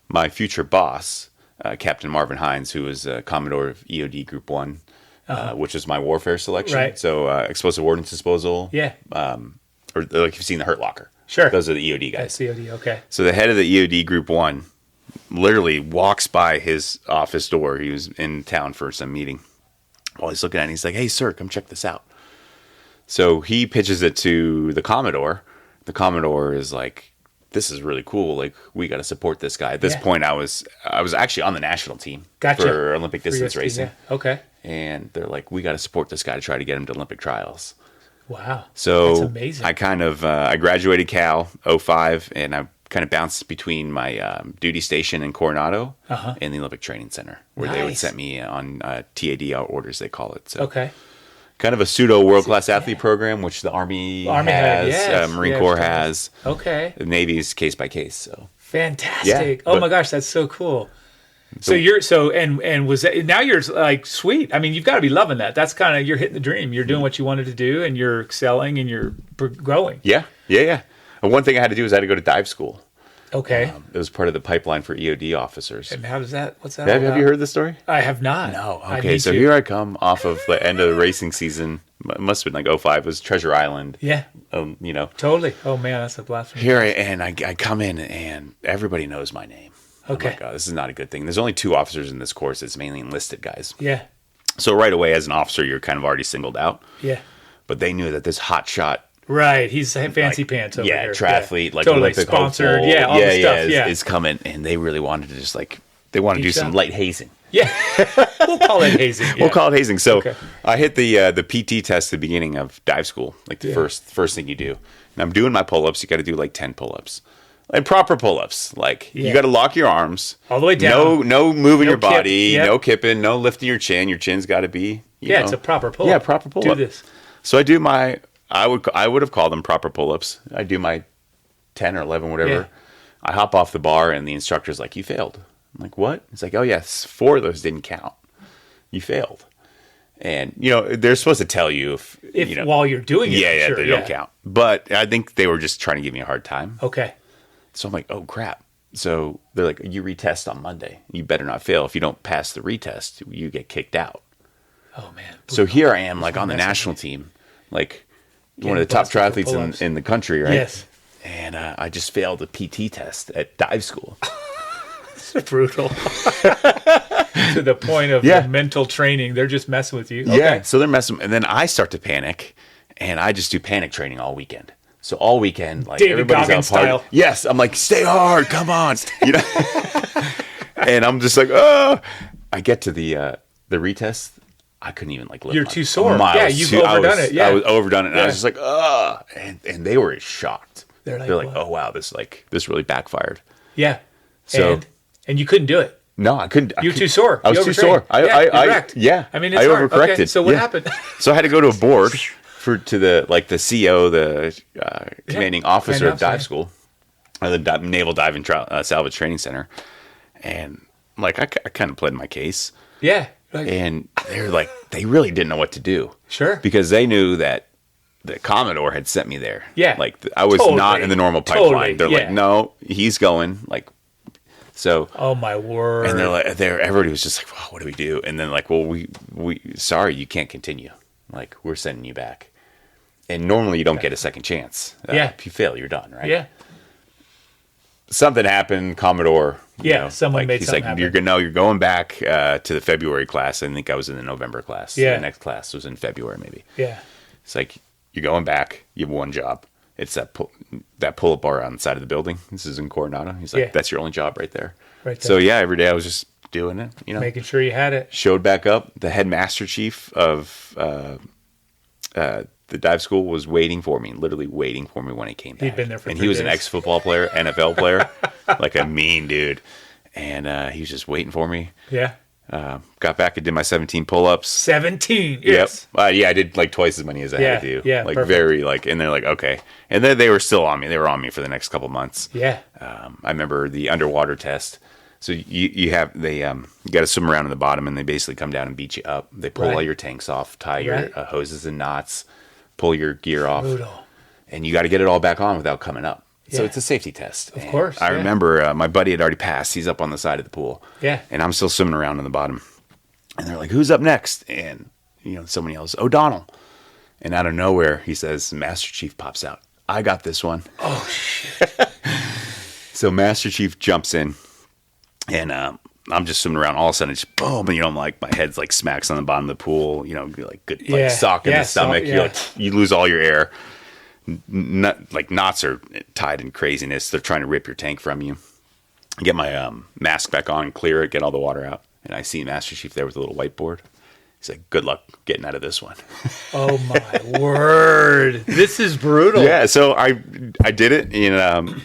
Speaker 2: my future boss, Captain Marvin Hines, who was Commodore of EOD Group 1, which is my warfare selection.
Speaker 1: Right.
Speaker 2: So explosive ordnance disposal.
Speaker 1: Yeah.
Speaker 2: Or like you've seen the Hurt Locker.
Speaker 1: Sure.
Speaker 2: Those are the EOD guys.
Speaker 1: That's EOD, okay.
Speaker 2: So the head of the EOD Group 1 literally walks by his office door. He was in town for some meeting. While he's looking at it, he's like, "Hey, sir, come check this out." So he pitches it to the Commodore. The Commodore is like, this is really cool. Like, we got to support this guy. At this point, I was actually on the national team for Olympic distance racing.
Speaker 1: Yeah. Okay.
Speaker 2: And they're like, we got to support this guy to try to get him to Olympic trials.
Speaker 1: Wow.
Speaker 2: So
Speaker 1: that's amazing.
Speaker 2: I kind of, I graduated Cal 05, and I kind of bounced between my duty station in Coronado and the Olympic Training Center, where they would send me on TAD orders, they call it. So
Speaker 1: okay.
Speaker 2: Kind of a pseudo world-class athlete program, which the Army has, Marine Corps has.
Speaker 1: Okay.
Speaker 2: The Navy's case by case. So
Speaker 1: fantastic. Yeah, my gosh, that's so cool. So you're and was that, now you're like, sweet. I mean, you've got to be loving that. That's kind of, you're hitting the dream. You're doing what you wanted to do, and you're excelling, and you're growing.
Speaker 2: Yeah. And one thing I had to do is I had to go to dive school.
Speaker 1: Okay.
Speaker 2: It was part of the pipeline for EOD officers.
Speaker 1: And how does that? What's that?
Speaker 2: Have you heard the story?
Speaker 1: I have not.
Speaker 2: No. Okay. So here I come off of the end of the racing season. It must have been like 05. It was Treasure Island.
Speaker 1: Yeah. Totally. Oh man, that's a blast.
Speaker 2: Here I come in, and everybody knows my name.
Speaker 1: Okay.
Speaker 2: I'm like, oh, this is not a good thing. There's only 2 officers in this course. It's mainly enlisted guys.
Speaker 1: Yeah.
Speaker 2: So right away, as an officer, you're kind of already singled out.
Speaker 1: Yeah.
Speaker 2: But they knew that this hot shot.
Speaker 1: Right, he's fancy pants over here.
Speaker 2: Triathlete, like
Speaker 1: totally
Speaker 2: Olympic
Speaker 1: sponsored.
Speaker 2: hopeful.
Speaker 1: All the stuff.
Speaker 2: Is coming, and they really wanted to just they want to do some light hazing.
Speaker 1: Yeah, we'll call it hazing. Yeah.
Speaker 2: We'll call it hazing. So I hit the PT test at the beginning of dive school, like the first thing you do. And I'm doing my pull-ups. You got to do like 10 pull-ups. And proper pull-ups, you got to lock your arms
Speaker 1: all the way down.
Speaker 2: No moving your body, no kipping, no lifting your chin. Your chin's got to be
Speaker 1: it's a proper pull-up.
Speaker 2: Yeah, proper pull-up.
Speaker 1: Do this.
Speaker 2: So I do my. I would have called them proper pull-ups. I do my 10 or 11, whatever. Yeah. I hop off the bar, and the instructor's like, "You failed." I'm like, "What?" It's like, "Oh yes, 4 of those didn't count. You failed." And they're supposed to tell you if
Speaker 1: while you're doing it.
Speaker 2: Yeah, they don't count. But I think they were just trying to give me a hard time.
Speaker 1: Okay.
Speaker 2: So I'm like, "Oh crap." So they're like, "You retest on Monday. You better not fail. If you don't pass the retest, you get kicked out."
Speaker 1: Oh man.
Speaker 2: So here I am, like on the national team, like one of the top triathletes in the country, right?
Speaker 1: Yes.
Speaker 2: And I just failed the PT test at dive school.
Speaker 1: It's brutal. To the point of the mental training. They're just messing with you. Okay.
Speaker 2: Yeah, so they're messing. And then I start to panic, and I just do panic training all weekend. So all weekend, like
Speaker 1: David
Speaker 2: everybody's
Speaker 1: Goggins
Speaker 2: out partying.
Speaker 1: style.
Speaker 2: Yes, I'm like, stay hard, come on. And I'm just like, oh. I get to the retest. I couldn't even lift.
Speaker 1: You're too sore. Yeah, you've overdone it. Yeah,
Speaker 2: I was overdone it. And I was just like, oh, and they were shocked. They're like, oh wow, this really backfired.
Speaker 1: Yeah.
Speaker 2: So
Speaker 1: and you couldn't do it.
Speaker 2: No, I couldn't.
Speaker 1: You were too sore.
Speaker 2: I was too sore.
Speaker 1: I mean, it's hard.
Speaker 2: overcorrected.
Speaker 1: Okay, so what happened?
Speaker 2: So I had to go to a board to the CO, the commanding officer of dive school, or the Naval Dive and Salvage Training Center, and I kind of pled my case.
Speaker 1: Yeah.
Speaker 2: And they're like, they really didn't know what to do.
Speaker 1: Sure.
Speaker 2: Because they knew that the Commodore had sent me there.
Speaker 1: Yeah.
Speaker 2: I was not in the normal pipeline. They're like, no, he's going. So.
Speaker 1: Oh my word.
Speaker 2: And they're like, everybody was just like, well, what do we do? And then well, we sorry, you can't continue. We're sending you back. And normally you don't get a second chance. If you fail, you're done, right?
Speaker 1: Yeah.
Speaker 2: Something happened, Commodore.
Speaker 1: Someone made something happen.
Speaker 2: You're going back to the February class. I think I was in the November class.
Speaker 1: Yeah.
Speaker 2: The next class was in February, maybe.
Speaker 1: Yeah.
Speaker 2: It's like, you're going back. You have one job. It's that pull-up bar on the side of the building. This is in Coronado. He's like, that's your only job right there.
Speaker 1: Right there.
Speaker 2: So, every day I was just doing it.
Speaker 1: Making sure you had it.
Speaker 2: Showed back up. The headmaster chief of the dive school was waiting for me, literally waiting for me when I came back.
Speaker 1: He'd been there for 3 days.
Speaker 2: And he was an ex-football player, NFL player, like a mean dude. And he was just waiting for me.
Speaker 1: Yeah.
Speaker 2: Got back and did my 17 pull-ups.
Speaker 1: 17, yes.
Speaker 2: Yep. I did twice as many as I had to do.
Speaker 1: Yeah,
Speaker 2: perfect. And they're like, okay. And then they were still on me. They were on me for the next couple months.
Speaker 1: Yeah.
Speaker 2: I remember the underwater test. So you got to swim around in the bottom, and they basically come down and beat you up. They pull all your tanks off, tie your hoses and knots, pull your gear off.
Speaker 1: Brutal.
Speaker 2: And you got to get it all back on without coming up. So it's a safety test.
Speaker 1: Of course.
Speaker 2: I remember my buddy had already passed. He's up on the side of the pool.
Speaker 1: Yeah.
Speaker 2: And I'm still swimming around in the bottom. And they're like, who's up next? And, someone yells, O'Donnell. And out of nowhere, he says, Master Chief pops out. I got this one.
Speaker 1: Oh, shit.
Speaker 2: So Master Chief jumps in. And I'm just swimming around. All of a sudden, it's boom. And, my head's smacks on the bottom of the pool. Good sock in the stomach. You lose all your air. knots are tied in craziness. They're trying to rip your tank from you. I get my mask back on, clear it, get all the water out. And I see Master Chief there with a little whiteboard. He's like, good luck getting out of this one.
Speaker 1: Oh, my word. This is brutal.
Speaker 2: Yeah, so I did it and,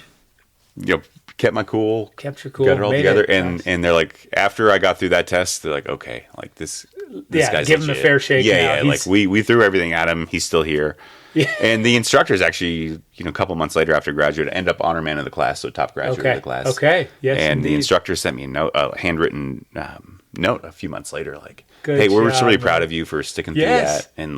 Speaker 2: kept my cool.
Speaker 1: Kept your cool.
Speaker 2: Got it all together. And they're like, after I got through that test, they're like, okay, like this guy's
Speaker 1: give him a fair shake now.
Speaker 2: Yeah, like we threw everything at him. He's still here. Yeah. And the instructors actually, a couple months later after graduate, end up honor man of the class, so top graduate of the class.
Speaker 1: Okay, yes,
Speaker 2: and
Speaker 1: indeed.
Speaker 2: The instructor sent me a handwritten note a few months later, like,
Speaker 1: good
Speaker 2: hey, we're
Speaker 1: job,
Speaker 2: really proud of you for sticking through that. And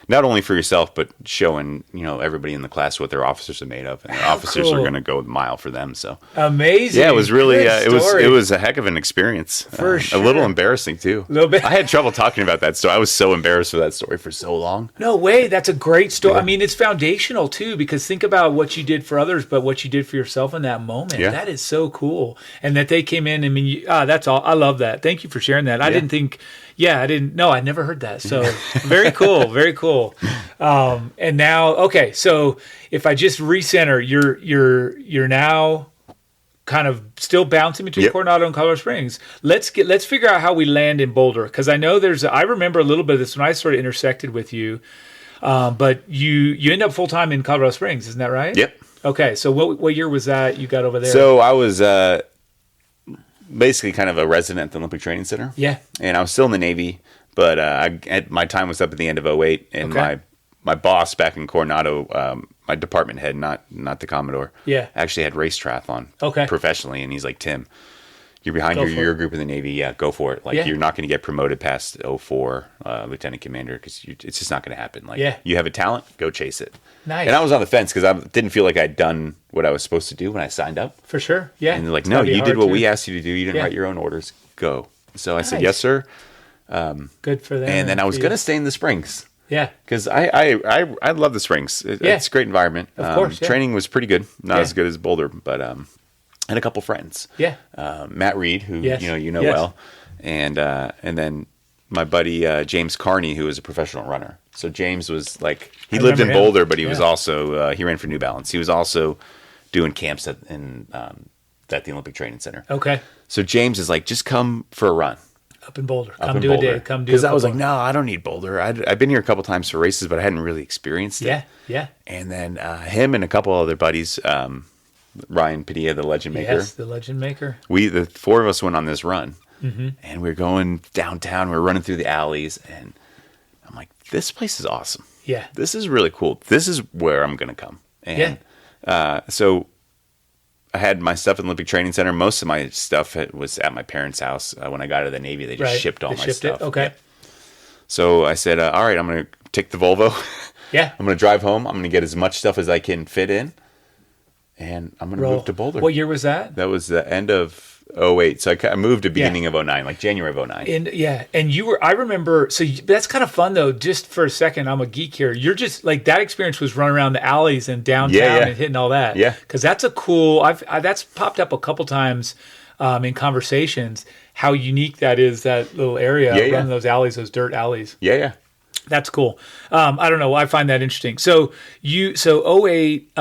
Speaker 2: not only for yourself, but showing, everybody in the class what their officers are made of. And their officers are going to go a mile for them. So
Speaker 1: amazing.
Speaker 2: Yeah, it was really, it was a heck of an experience.
Speaker 1: For sure.
Speaker 2: A little embarrassing too.
Speaker 1: A little bit.
Speaker 2: I had trouble talking about that story. I was so embarrassed for that story for so long.
Speaker 1: No way. That's a great story. Yeah. I mean, it's foundational too, because think about what you did for others, but what you did for yourself in that moment. Yeah. That is so cool. And that they came in, I mean, that's all. I love that. Thank you for sharing that. I didn't think, I didn't know. I never heard that. So very cool. Very cool. And now, okay. So if I just recenter, you're now kind of still bouncing between Coronado and Colorado Springs. Let's figure out how we land in Boulder. Cause I know I remember a little bit of this when I sort of intersected with you. But you end up full time in Colorado Springs. Isn't that right?
Speaker 2: Yep.
Speaker 1: Okay. So what year was that you got over there?
Speaker 2: So I was, basically kind of a resident at the Olympic Training Center.
Speaker 1: Yeah.
Speaker 2: And I was still in the Navy, but my time was up at the end of 2008, and my boss back in Coronado, my department head, not the Commodore, actually had raced triathlon professionally, and he's like, Tim, you're behind your year group in the Navy. Yeah, go for it. Like, you're not going to get promoted past 04 lieutenant commander because it's just not going to happen. Like, you have a talent, go chase it.
Speaker 1: Nice.
Speaker 2: And I was on the fence because I didn't feel like I'd done what I was supposed to do when I signed up.
Speaker 1: For sure. Yeah.
Speaker 2: And they're like, no, you did what we asked you to do. You didn't write your own orders. Go. So I said, yes, sir.
Speaker 1: Good for them.
Speaker 2: And then I was going to stay in the Springs.
Speaker 1: Yeah.
Speaker 2: Because I love the Springs. It's a great environment.
Speaker 1: Of course.
Speaker 2: Training was pretty good. Not as good as Boulder, but I had a couple friends.
Speaker 1: Yeah.
Speaker 2: Matt Reed, who you know well. And then my buddy James Carney, who was a professional runner. So James was like, he lived in Boulder, but he was also, he ran for New Balance. He was also doing camps at the Olympic Training Center.
Speaker 1: Okay.
Speaker 2: So James is like, just come for a run.
Speaker 1: Up in Boulder. Come do a day. Come do.
Speaker 2: Because I was like, no, I don't need Boulder. I've been here a couple times for races, but I hadn't really experienced it.
Speaker 1: Yeah, yeah.
Speaker 2: And then him and a couple other buddies, Ryan Padilla, the Legend Maker.
Speaker 1: Yes, the Legend Maker.
Speaker 2: The four of us went on this run. Mm-hmm. And we were going downtown. We were running through the alleys. And I'm like, this place is awesome.
Speaker 1: Yeah.
Speaker 2: This is really cool. This is where I'm going to come. And so I had my stuff at the Olympic Training Center. Most of my stuff was at my parents' house. When I got out of the Navy, they just shipped all my stuff.
Speaker 1: Okay.
Speaker 2: Yeah. So I said, all right, I'm going to take the Volvo.
Speaker 1: Yeah.
Speaker 2: I'm going to drive home. I'm going to get as much stuff as I can fit in. And I'm going to move to Boulder.
Speaker 1: What year was that?
Speaker 2: That was the end of 2008. So I moved at beginning of 2009, like January of 2009.
Speaker 1: And you were, I remember, so that's kind of fun though, just for a second, I'm a geek here. You're just like, that experience was running around the alleys and downtown and hitting all that.
Speaker 2: Yeah.
Speaker 1: Cause that's a cool, that's popped up a couple times in conversations, how unique that is, that little area, running those alleys, those dirt alleys.
Speaker 2: Yeah, yeah.
Speaker 1: That's cool. I don't know. I find that interesting. So 2008,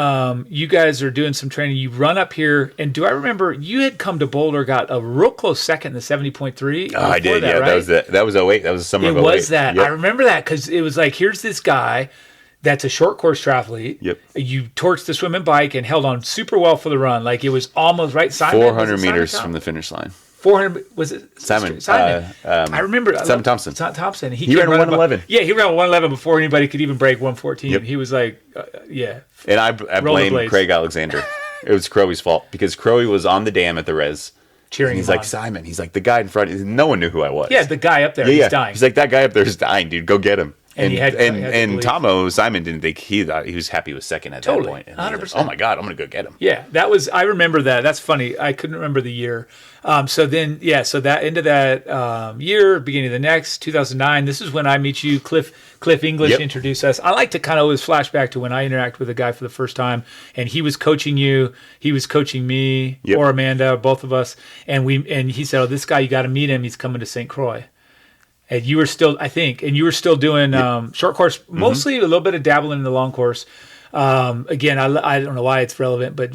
Speaker 1: you guys are doing some training. You run up here, and do I remember you had come to Boulder, got a real close second in the 70.3?
Speaker 2: Oh, I did. That, right? That was 2008. That was the summer of 2008.
Speaker 1: It was that. Yep. I remember that because it was like, here's this guy that's a short course triathlete.
Speaker 2: Yep.
Speaker 1: You torched the swim and bike and held on super well for the run. Like it was almost right. Simon,
Speaker 2: 400 meters from the finish line.
Speaker 1: 400 was it
Speaker 2: Simon?
Speaker 1: I remember
Speaker 2: Simon Thompson.
Speaker 1: Thompson.
Speaker 2: He ran 111.
Speaker 1: Yeah, he ran 111 before anybody could even break 114.
Speaker 2: Yep.
Speaker 1: He was like,
Speaker 2: And I blame Craig Alexander. It was Crowy's fault because Crowy was on the dam at the res.
Speaker 1: Cheering.
Speaker 2: He's like, Simon. He's like, the guy in front. No one knew who I was.
Speaker 1: Yeah, the guy up there. He's dying.
Speaker 2: He's like, that guy up there is dying, dude. Go get him.
Speaker 1: And
Speaker 2: Tomo, Simon didn't think he was happy with second at that point. And
Speaker 1: 100%.
Speaker 2: Like, oh my God, I'm going to go get him.
Speaker 1: Yeah, I remember that. That's funny. I couldn't remember the year. So that into that year, beginning of the next, 2009, this is when I meet you. Cliff English introduced us. I like to kind of always flash back to when I interact with a guy for the first time, and he was coaching you. He was coaching me or Amanda, both of us. And he said, oh, this guy, you got to meet him. He's coming to St. Croix. And you were still, doing short course, mostly a little bit of dabbling in the long course. Again, I don't know why it's relevant, but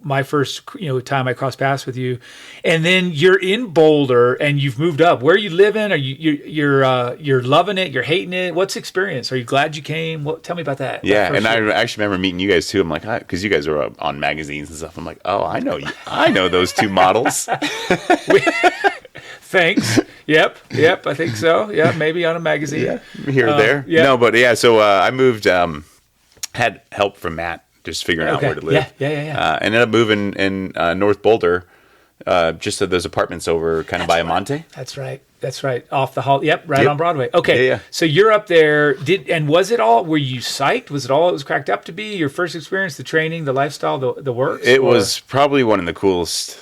Speaker 1: my first time I crossed paths with you, and then you're in Boulder and you've moved up. Where are you living? Are you're loving it? You're hating it? What's the experience? Are you glad you came? Tell me about that.
Speaker 2: Yeah, and I actually remember meeting you guys too. I'm like, because you guys were on magazines and stuff. I'm like, oh, I know those two models.
Speaker 1: Thanks. Yep. I think so. Yeah, maybe on a magazine.
Speaker 2: Yeah, here or there.
Speaker 1: Yeah.
Speaker 2: No, but yeah. So I moved. Had help from Matt just figuring out where to live.
Speaker 1: Yeah.
Speaker 2: Ended up moving in North Boulder, just so those apartments over kind of by Amante.
Speaker 1: That's right. Off the hall. Yep. On Broadway. Okay.
Speaker 2: Yeah.
Speaker 1: So you're up there. Was it all? Were you psyched? Was it all it was cracked up to be? Your first experience, the training, the lifestyle, the works?
Speaker 2: It was probably one of the coolest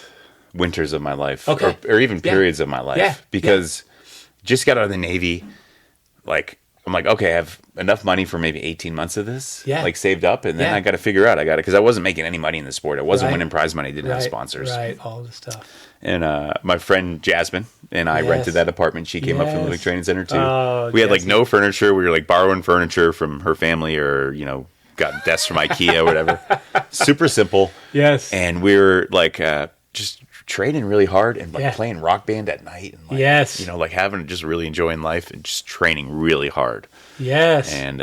Speaker 2: winters of my life, or even periods of my life, because just got out of the Navy, like I'm like, okay, I have enough money for maybe 18 months of this, like saved up, and then I got to figure out, because I wasn't making any money in the sport. I wasn't winning prize money, didn't have sponsors,
Speaker 1: all the stuff.
Speaker 2: And my friend Jasmine and I rented that apartment. She came up from the Olympic Training Center too. We had like no furniture. We were like borrowing furniture from her family, or got desks from IKEA or whatever. Super simple.
Speaker 1: Yes.
Speaker 2: And we were like just training really hard and like playing Rock Band at night, and like, like having just really enjoying life and just training really hard.
Speaker 1: Yes.
Speaker 2: And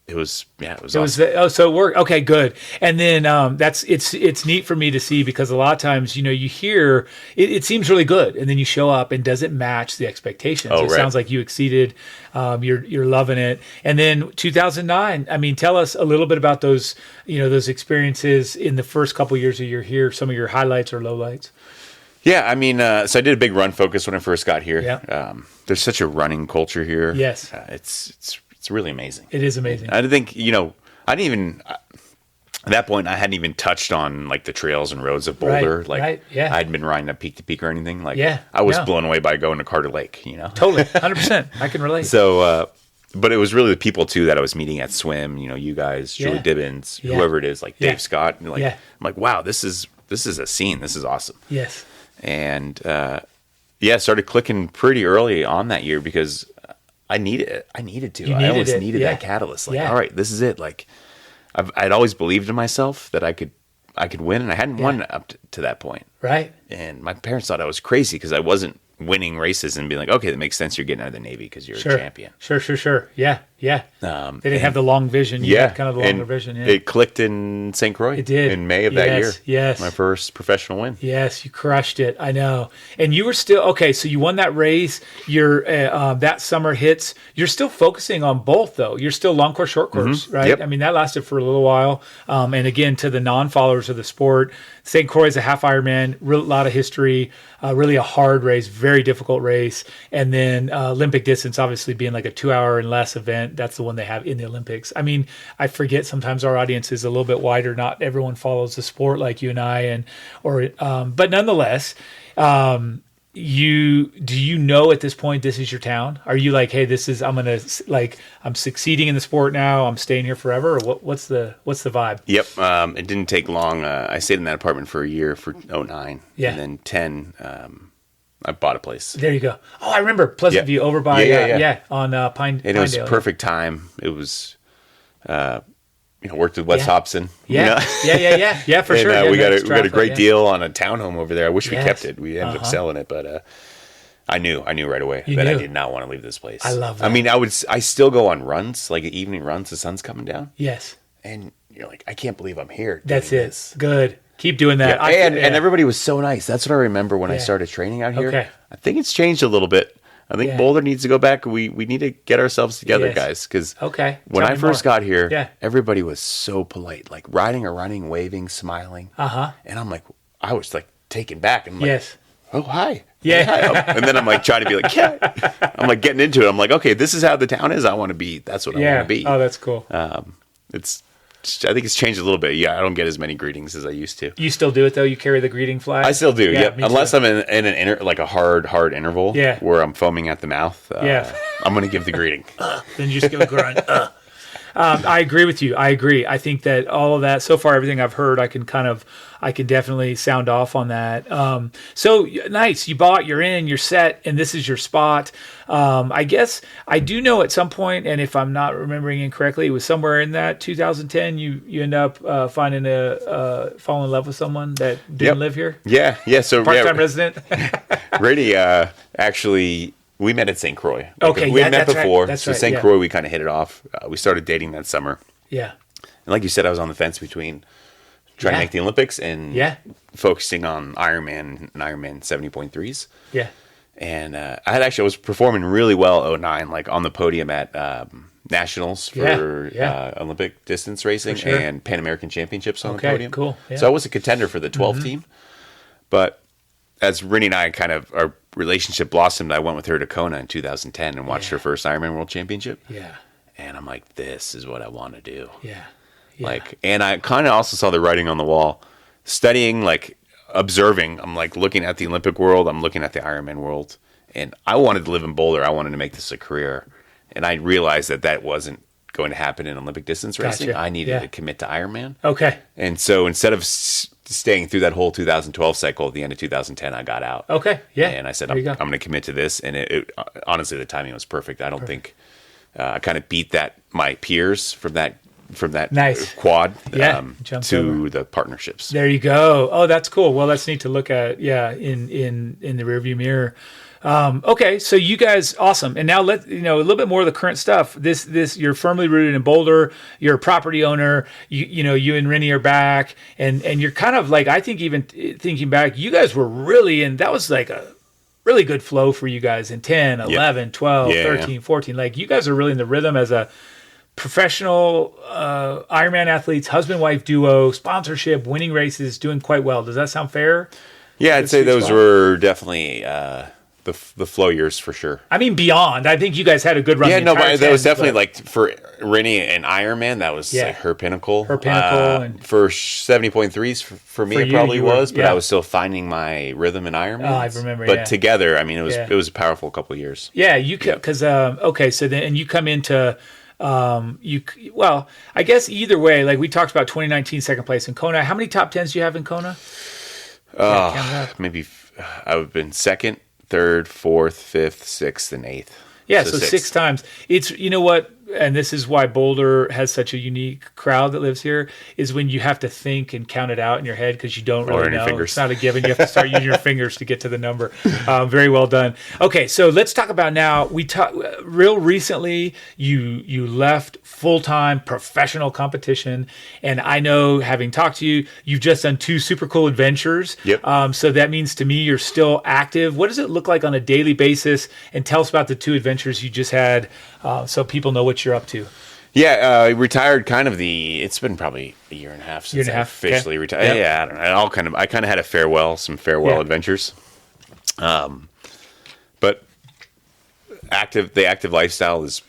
Speaker 2: it was awesome.
Speaker 1: So it worked. Okay, good. And then it's neat for me to see, because a lot of times, you hear it seems really good, and then you show up and does it match the expectations? It sounds like you exceeded. You're loving it. And then 2009. I mean, tell us a little bit about those those experiences in the first couple of years that you're here. Some of your highlights or lowlights.
Speaker 2: Yeah, I mean, so I did a big run focus when I first got here.
Speaker 1: Yeah.
Speaker 2: There's such a running culture here.
Speaker 1: Yes.
Speaker 2: It's really amazing.
Speaker 1: It is amazing.
Speaker 2: I think, I didn't even, at that point, I hadn't even touched on like the trails and roads of Boulder. I hadn't been riding up peak to peak or anything. I was blown away by going to Carter Lake,
Speaker 1: Totally. 100%. I can relate.
Speaker 2: So, but it was really the people too that I was meeting at swim, you guys, Julie Dibbins, whoever it is, like Dave Scott. And I'm like, wow, this is a scene. This is awesome.
Speaker 1: Yes.
Speaker 2: And, started clicking pretty early on that year, because I needed to. I always needed that catalyst. All right, this is it. Like, I'd always believed in myself that I could win, and I hadn't won up to that point.
Speaker 1: Right.
Speaker 2: And my parents thought I was crazy because I wasn't winning races and being like, okay, that makes sense. You're getting out of the Navy because you're a champion.
Speaker 1: Sure. Yeah. They didn't have the long vision. You had kind of the longer vision. Yeah.
Speaker 2: It clicked in St. Croix. It did. In May of that year.
Speaker 1: Yes.
Speaker 2: My first professional win.
Speaker 1: Yes, you crushed it. I know. And you were still, okay, so you won that race. You're that summer hits. You're still focusing on both, though. You're still long course, short course, right?
Speaker 2: Yep.
Speaker 1: I mean, that lasted for a little while. And again, to the non-followers of the sport, St. Croix is a half Ironman, a lot of history, really a hard race, very difficult race. And then Olympic distance, obviously being like a 2 hour and less event. That's the one they have in the Olympics. I mean, I forget sometimes our audience is a little bit wider. Not everyone follows the sport like you and I, but nonetheless, do you know at this point this is your town? Are you like, hey, I'm succeeding in the sport now, I'm staying here forever, or what's the vibe?
Speaker 2: Yep. It didn't take long. I stayed in that apartment for a year for 2009.
Speaker 1: Yeah.
Speaker 2: And then 10, I bought a place.
Speaker 1: There you go. Oh, I remember Pleasant View over by on Pine.
Speaker 2: And it was perfect time. It was worked with Wes Hobson.
Speaker 1: Yeah, for
Speaker 2: and,
Speaker 1: sure.
Speaker 2: We got a great deal on a townhome over there. I wish we kept it. We ended up selling it, but I knew right away that I did not want to leave this place.
Speaker 1: I love that.
Speaker 2: I mean, I still go on runs, like evening runs. The sun's coming down.
Speaker 1: Yes.
Speaker 2: And you're like, I can't believe I'm here.
Speaker 1: That's it. This. Good. Keep doing that.
Speaker 2: Yeah. And everybody was so nice. That's what I remember when I started training out here.
Speaker 1: Okay.
Speaker 2: I think it's changed a little bit. I think Boulder needs to go back. We need to get ourselves together, guys. Because when I first got here, everybody was so polite, like riding or running, waving, smiling. And I'm like, I was like taken back. And I'm like, oh, hi.
Speaker 1: Yeah.
Speaker 2: Hi. And then I'm like trying to be like, I'm like getting into it. I'm like, okay, this is how the town is. I want to be. That's what I want to be.
Speaker 1: Oh, that's cool.
Speaker 2: I think it's changed a little bit. Yeah, I don't get as many greetings as I used to.
Speaker 1: You still do it though? You carry the greeting flag?
Speaker 2: I still do. Yeah, unless I'm in an like a hard interval. Where I'm foaming at the mouth. I'm going to give the greeting.
Speaker 1: Then you just give a grunt. I agree with you. I agree. I think that all of that, so far, everything I've heard, I can definitely sound off on that. So nice. You're in, you're set, and this is your spot. I guess I do know at some point, and if I'm not remembering incorrectly, it was somewhere in that 2010, you end up falling in love with someone that didn't live here.
Speaker 2: Yeah. So
Speaker 1: part-time resident.
Speaker 2: Really, actually, we met at St. Croix.
Speaker 1: Okay,
Speaker 2: we had met before.
Speaker 1: Right. That's
Speaker 2: so
Speaker 1: right.
Speaker 2: St. Croix, we kind of hit it off. We started dating that summer.
Speaker 1: Yeah.
Speaker 2: And like you said, I was on the fence between trying to make the Olympics and focusing on Ironman and Ironman 70.3s.
Speaker 1: Yeah.
Speaker 2: And I was performing really well 2009, like on the podium at Nationals for Olympic distance racing and Pan American Championships on the podium.
Speaker 1: Cool. Yeah.
Speaker 2: So I was a contender for the 12 team. But as Rinny and I our relationship blossomed, I went with her to Kona in 2010 and watched her first Ironman World Championship.
Speaker 1: Yeah.
Speaker 2: And I'm like, this is what I want to do.
Speaker 1: Yeah.
Speaker 2: And I kind of also saw the writing on the wall, studying, like observing. I'm like looking at the Olympic world. I'm looking at the Ironman world. And I wanted to live in Boulder. I wanted to make this a career. And I realized that wasn't going to happen in Olympic distance racing.
Speaker 1: Gotcha.
Speaker 2: I needed to commit to Ironman.
Speaker 1: Okay.
Speaker 2: And so instead of staying through that whole 2012 cycle, at the end of 2010, I got out.
Speaker 1: Okay. Yeah.
Speaker 2: And I said, I'm going to commit to this. And it honestly, the timing was perfect. I don't think I kind of beat my peers from that nice quad to the partnerships.
Speaker 1: There you go. Oh, that's cool. Well, that's neat to look at. Yeah. In the rearview mirror. Okay, so you guys, awesome. And now a little bit more of the current stuff. This you're firmly rooted in Boulder. You're a property owner. You and Rennie are back, and you're kind of like, I think, even thinking back, you guys were really in. That was like a really good flow for you guys in 10, 11, 12, 13, 14. Like you guys are really in the rhythm as a professional Ironman athletes, husband-wife duo, sponsorship, winning races, doing quite well. Does that sound fair?
Speaker 2: Yeah, I'd say those were definitely the flow years for sure.
Speaker 1: I mean, beyond. I think you guys had a good run.
Speaker 2: Yeah, but that was definitely like for Rennie and Ironman, that was like her pinnacle.
Speaker 1: And
Speaker 2: for 70.3s for me, it probably was, but I was still finding my rhythm in Ironman.
Speaker 1: Oh, I remember.
Speaker 2: But together, I mean, it was a powerful couple of years.
Speaker 1: Yeah, because so then you come into. Well, I guess either way, like we talked about 2019 second place in Kona. How many top 10s do you have in Kona?
Speaker 2: Maybe I've been second, third, fourth, fifth, sixth, and eighth.
Speaker 1: Yeah, so 6 times. It's, you know what, and this is why Boulder has such a unique crowd that lives here, is when you have to think and count it out in your head because you don't really know.
Speaker 2: Fingers.
Speaker 1: It's not a given. You have to start using your fingers to get to the number. Very well done. Okay, so let's talk about now. Real recently, you left full-time professional competition, and I know, having talked to you, you've just done 2 super cool adventures.
Speaker 2: Yep.
Speaker 1: So that means to me you're still active. What does it look like on a daily basis? And tell us about the 2 adventures you just had, so people know what you're up to.
Speaker 2: Yeah, I retired it's been probably a year and a half since I officially retired. Yep. Yeah, I don't know. I kind of had some farewell adventures. But the active lifestyle is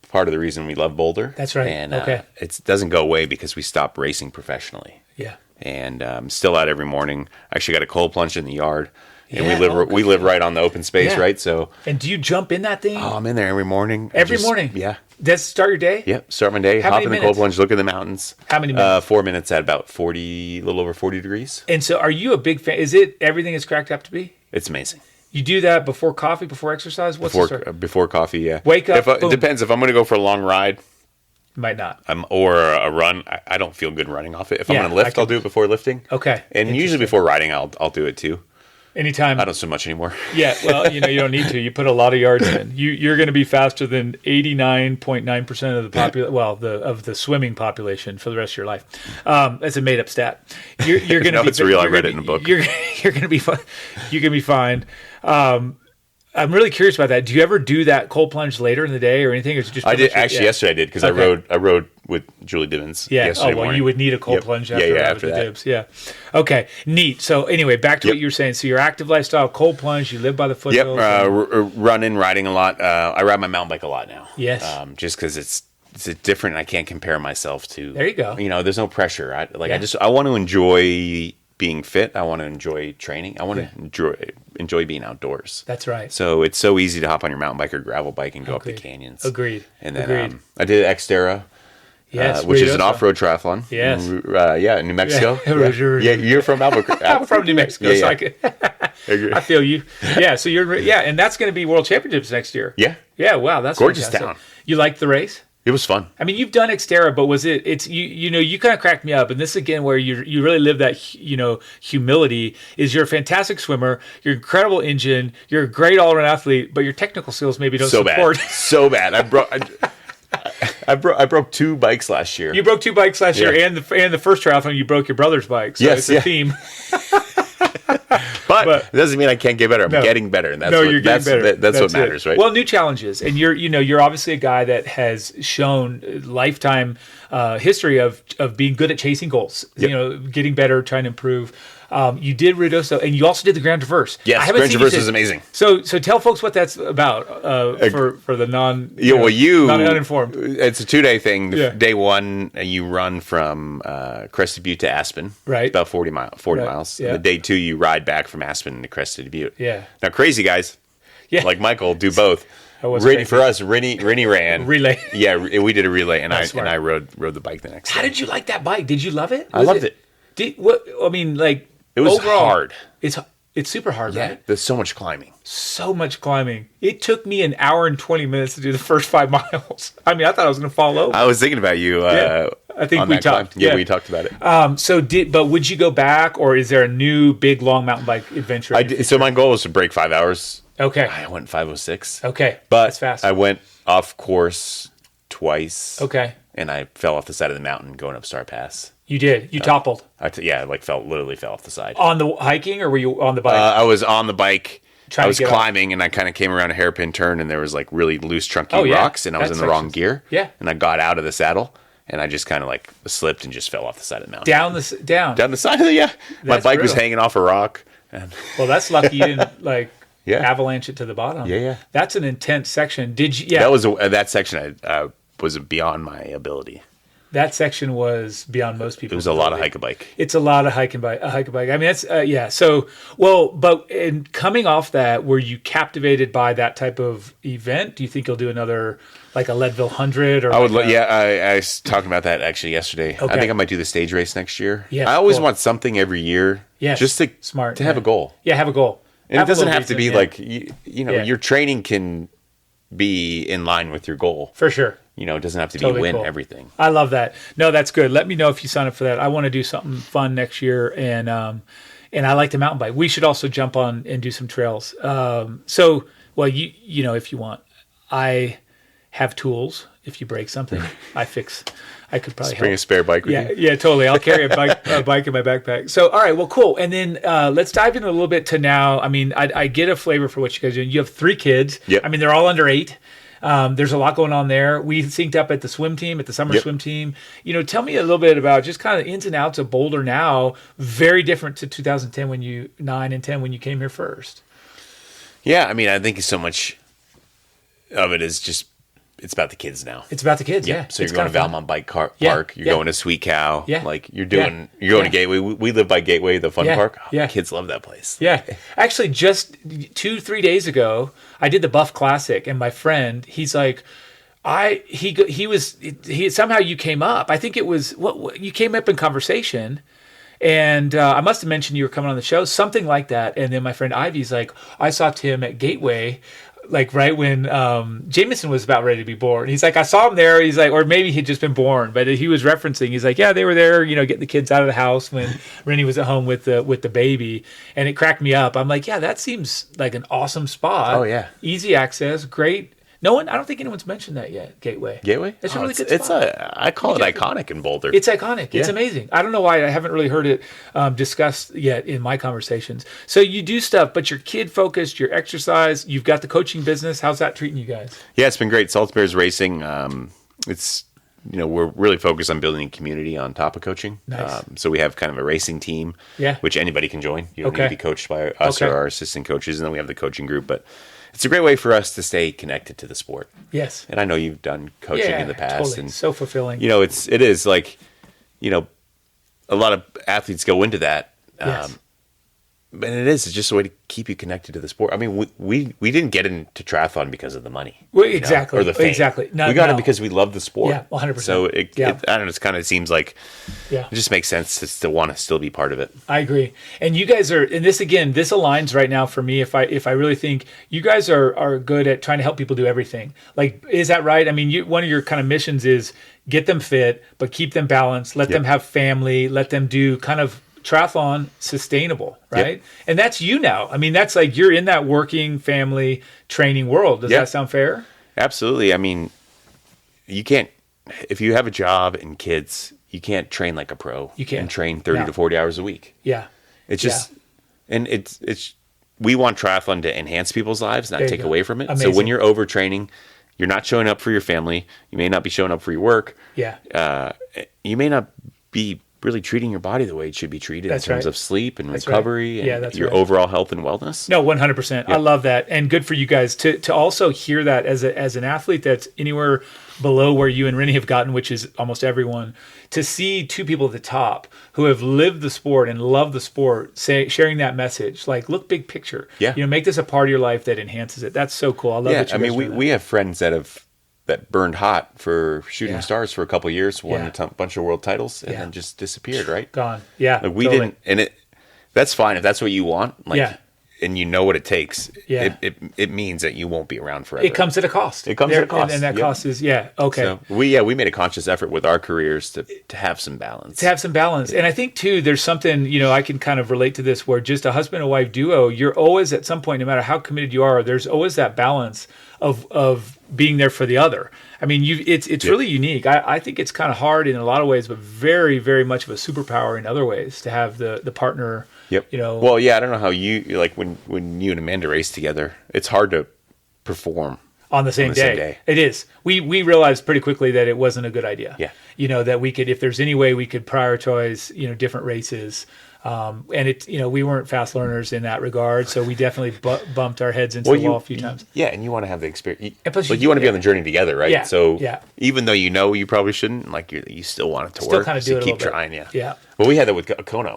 Speaker 2: part of the reason we love Boulder.
Speaker 1: That's right.
Speaker 2: And it doesn't go away because we stopped racing professionally.
Speaker 1: Yeah.
Speaker 2: And still out every morning. I actually got a cold plunge in the yard. And we live right on the open space, right? So.
Speaker 1: And do you jump in that thing?
Speaker 2: Oh, I'm in there every morning.
Speaker 1: Every morning?
Speaker 2: Yeah.
Speaker 1: That's start your day?
Speaker 2: Yep. Start my day. Hop in the cold plunge, look at the mountains.
Speaker 1: How many minutes?
Speaker 2: 4 minutes at about 40, a little over 40 degrees.
Speaker 1: And so are you a big fan? Is it everything it's cracked up to be?
Speaker 2: It's amazing.
Speaker 1: You do that before coffee, before exercise?
Speaker 2: Before coffee, yeah.
Speaker 1: Wake up,
Speaker 2: It depends. If I'm going to go for a long ride.
Speaker 1: Might not.
Speaker 2: Or a run. I don't feel good running off it. If I'm going to lift, I'll do it before lifting.
Speaker 1: Okay.
Speaker 2: And usually before riding, I'll do it too.
Speaker 1: Anytime.
Speaker 2: I don't so much anymore.
Speaker 1: Yeah, well, you don't need to. You put a lot of yards in. You're going to be faster than 89.9% of the of the swimming population for the rest of your life. That's a made up stat. You're going to
Speaker 2: no,
Speaker 1: be.
Speaker 2: It's real. I read it in a book.
Speaker 1: You're going to be fine. You can be fine. I'm really curious about that. Do you ever do that cold plunge later in the day or anything? Or is it just
Speaker 2: I did yesterday. I did because I rode with Julie Divins.
Speaker 1: Yeah.
Speaker 2: Yesterday morning.
Speaker 1: You would need a cold plunge after the dibs. Yeah. Okay. Neat. So anyway, back to what you were saying. So your active lifestyle, cold plunge. You live by the foothills.
Speaker 2: Yep. Running, riding a lot. I ride my mountain bike a lot now.
Speaker 1: Yes.
Speaker 2: Just because it's different. I can't compare myself to.
Speaker 1: There you go.
Speaker 2: There's no pressure. I want to enjoy being fit. I want to enjoy training. I want to enjoy being outdoors.
Speaker 1: That's right.
Speaker 2: So it's so easy to hop on your mountain bike or gravel bike and go up the canyons.
Speaker 1: Agreed.
Speaker 2: And then I did Xterra
Speaker 1: Yes,
Speaker 2: which is an
Speaker 1: Ruidoso.
Speaker 2: off-road triathlon.
Speaker 1: Yes.
Speaker 2: In New Mexico.
Speaker 1: Yeah.
Speaker 2: You're from Albuquerque.
Speaker 1: I'm from New Mexico,
Speaker 2: Yeah,
Speaker 1: so
Speaker 2: yeah.
Speaker 1: I feel you. Yeah, so and that's going to be World Championships next year.
Speaker 2: Yeah.
Speaker 1: Yeah, wow, that's
Speaker 2: Gorgeous
Speaker 1: fantastic.
Speaker 2: town.
Speaker 1: You liked the race?
Speaker 2: It was fun.
Speaker 1: I mean, you've done Xterra, but you kind of cracked me up. And this again, where you really live that, humility is you're a fantastic swimmer, you're an incredible engine, you're a great all-around athlete, but your technical skills maybe don't support.
Speaker 2: So bad. I broke 2 bikes last year.
Speaker 1: You broke 2 bikes last year, and the first triathlon you broke your brother's bike. So it's a theme.
Speaker 2: But it doesn't mean I can't get better. I'm getting better, and
Speaker 1: you're getting better.
Speaker 2: That's what matters, right?
Speaker 1: Well, new challenges, and you're obviously a guy that has shown lifetime history of being good at chasing goals.
Speaker 2: Yep.
Speaker 1: Getting better, trying to improve. You did Ruidoso, and you also did the Grand Traverse.
Speaker 2: Yes, Grand Traverse was amazing.
Speaker 1: So tell folks what that's about for the uninformed.
Speaker 2: It's a 2-day thing.
Speaker 1: Yeah.
Speaker 2: Day 1, you run from Crested Butte to Aspen.
Speaker 1: Right.
Speaker 2: About 40 miles.
Speaker 1: Yeah.
Speaker 2: And day 2, you ride back from Aspen to Crested Butte.
Speaker 1: Yeah.
Speaker 2: Now, crazy guys, like Michael, do both. For us, Rennie ran
Speaker 1: relay.
Speaker 2: Yeah, we did a relay, and I rode the bike the next day.
Speaker 1: How did you like that bike? Did you love it?
Speaker 2: I loved it.
Speaker 1: It was
Speaker 2: overall hard.
Speaker 1: It's super hard,
Speaker 2: yeah,
Speaker 1: right?
Speaker 2: There's so much climbing.
Speaker 1: So much climbing. It took me an hour and 20 minutes to do the first 5 miles. I mean, I thought I was going to fall over.
Speaker 2: I was thinking about you.
Speaker 1: I think we talked.
Speaker 2: Yeah, we talked about it.
Speaker 1: But would you go back, or is there a new big long mountain bike adventure?
Speaker 2: So my goal was to break 5 hours.
Speaker 1: Okay.
Speaker 2: I went 5:06.
Speaker 1: Okay,
Speaker 2: but
Speaker 1: that's fast.
Speaker 2: I went off course twice.
Speaker 1: Okay.
Speaker 2: And I fell off the side of the mountain going up Star Pass.
Speaker 1: You did. You toppled.
Speaker 2: Literally fell off the side.
Speaker 1: On the hiking, or were you on the bike?
Speaker 2: I was on the bike. I was climbing,
Speaker 1: off.
Speaker 2: And I kind of came around a hairpin turn, and there was like really loose, chunky rocks, and I was in the wrong gear.
Speaker 1: Yeah.
Speaker 2: And I got out of the saddle, and I just kind of like slipped and just fell off the side of the mountain.
Speaker 1: Down the side
Speaker 2: of the My bike was hanging off a rock. And
Speaker 1: well, that's lucky you didn't avalanche it to the bottom.
Speaker 2: Yeah.
Speaker 1: That's an intense section. Did you? Yeah.
Speaker 2: That was that section. Was beyond my ability.
Speaker 1: That section was beyond most people.
Speaker 2: It was a lot of hike a bike.
Speaker 1: It's a lot of hike a bike. I mean, that's So, but in coming off that, were you captivated by that type of event? Do you think you'll do another, like a Leadville 100? Or
Speaker 2: I would. I was talking about that actually yesterday. Okay. I think I might do the stage race next year.
Speaker 1: Yeah,
Speaker 2: I always want something every year.
Speaker 1: Yes,
Speaker 2: just to have a goal.
Speaker 1: Yeah, have a goal.
Speaker 2: And it doesn't have to be like your training can be in line with your goal
Speaker 1: for sure.
Speaker 2: It doesn't have to be win everything.
Speaker 1: I love that. No, that's good. Let me know if you sign up for that. I want to do something fun next year, and I like to mountain bike. We should also jump on and do some trails. So, if you want, I have tools. If you break something, I could probably
Speaker 2: bring a spare bike with you.
Speaker 1: Yeah, totally. I'll carry a bike in my backpack. So, all right, well, cool. And then let's dive in a little bit to now. I mean, I get a flavor for what you guys are doing. You have 3 kids.
Speaker 2: Yep.
Speaker 1: I mean, they're all under 8. There's a lot going on there. We synced up at the swim team, at the summer swim team. Tell me a little bit about just kind of the ins and outs of Boulder now. Very different to 2010 9 and 10 when you came here first.
Speaker 2: Yeah, I mean, I think so much of it is just it's about the kids now.
Speaker 1: It's about the kids, yeah.
Speaker 2: So you're going to Valmont Bike Park. You're going to Sweet Cow.
Speaker 1: Yeah.
Speaker 2: Like you're going to Gateway. We live by Gateway, the fun park.
Speaker 1: Yeah.
Speaker 2: Kids love that place.
Speaker 1: Yeah. Actually, just 2-3 days ago, I did the Buff Classic, and my friend, he's like, somehow you came up. I think it was you came up in conversation. And I must have mentioned you were coming on the show, something like that. And then my friend Ivy's like, I saw Tim at Gateway, like right when Jameson was about ready to be born. He's like, I saw him there. He's like, or maybe he'd just been born, but he was referencing. He's like, yeah, they were there, getting the kids out of the house when Rennie was at home with the baby, and it cracked me up. I'm like, yeah, that seems like an awesome spot.
Speaker 2: Oh yeah,
Speaker 1: easy access, great. I don't think anyone's mentioned that yet. Gateway.
Speaker 2: It's
Speaker 1: a really good spot.
Speaker 2: I call it iconic in Boulder.
Speaker 1: It's iconic. It's amazing. I don't know why I haven't really heard it discussed yet in my conversations. So you do stuff, but you're kid focused, you're exercise, you've got the coaching business. How's that treating you guys?
Speaker 2: Yeah, it's been great. Salt Bears Racing. It's we're really focused on building a community on top of coaching.
Speaker 1: Nice.
Speaker 2: So we have kind of a racing team, which anybody can join. You don't need to be coached by us or our assistant coaches, and then we have the coaching group, but it's a great way for us to stay connected to the sport.
Speaker 1: Yes.
Speaker 2: And I know you've done coaching in the past.
Speaker 1: Totally. And so fulfilling.
Speaker 2: It is like, a lot of athletes go into that.
Speaker 1: Yes.
Speaker 2: And it's just a way to keep you connected to the sport. I mean, we didn't get into triathlon because of the money.
Speaker 1: Well, exactly.
Speaker 2: Or the fame.
Speaker 1: Exactly.
Speaker 2: No, we got it because we love the sport.
Speaker 1: Yeah, 100%.
Speaker 2: So I don't know, it kind of seems like it just makes sense to still want to still be part of it.
Speaker 1: I agree. And you guys are, and this aligns right now for me if I really think you guys are good at trying to help people do everything. Like, is that right? I mean, one of your kind of missions is get them fit, but keep them balanced, let them have family, let them do kind of triathlon sustainable, right? And that's you now. I mean, that's like you're in that working family training world. Does that sound fair?
Speaker 2: Absolutely. I mean, you can't, if you have a job and kids, you can't train like a pro.
Speaker 1: You can't.
Speaker 2: And train 30 to 40 hours a week.
Speaker 1: Yeah.
Speaker 2: It's just, and it's, we want triathlon to enhance people's lives, not take away from it.
Speaker 1: Amazing.
Speaker 2: So when you're overtraining, you're not showing up for your family. You may not be showing up for your work.
Speaker 1: Yeah.
Speaker 2: You may not be really treating your body the way it should be treated in terms of sleep and recovery and your overall health and wellness.
Speaker 1: No, 100%. I love that. And good for you guys to also hear that as an athlete that's anywhere below where you and Rennie have gotten, which is almost everyone, to see two people at the top who have lived the sport and love the sport, sharing that message, like, look, big picture.
Speaker 2: Yeah.
Speaker 1: Make this a part of your life that enhances it. That's so cool. I love that you guys do that.
Speaker 2: We have friends that burned hot for shooting stars for a couple of years, won a bunch of world titles, and then just disappeared, right?
Speaker 1: Gone. Yeah.
Speaker 2: Like we didn't, and that's fine if that's what you want. Like, and you know what it takes.
Speaker 1: Yeah.
Speaker 2: It means that you won't be around forever.
Speaker 1: It comes at a cost.
Speaker 2: It comes at a cost.
Speaker 1: And that cost is, okay.
Speaker 2: So we made a conscious effort with our careers to have some balance.
Speaker 1: To have some balance. And I think, too, there's something, I can kind of relate to this where just a husband and wife duo, you're always at some point, no matter how committed you are, there's always that balance of being there for the other. I mean, it's really unique. I think it's kind of hard in a lot of ways, but very, very much of a superpower in other ways to have the partner.
Speaker 2: Yep. Well, I don't know how you like when you and Amanda race together. It's hard to perform
Speaker 1: on the same day. It is. We realized pretty quickly that it wasn't a good idea.
Speaker 2: Yeah.
Speaker 1: That we could, if there's any way we could prioritize, different races. And we weren't fast learners in that regard, so we definitely bumped our heads into the wall a few times.
Speaker 2: Yeah, and you want to have the experience.
Speaker 1: Plus
Speaker 2: you want to be on the journey together, right?
Speaker 1: Yeah.
Speaker 2: So even though you probably shouldn't, like you still want it to work.
Speaker 1: Kind of
Speaker 2: so
Speaker 1: do
Speaker 2: keep trying.
Speaker 1: Yeah.
Speaker 2: Well, we had that with Kona.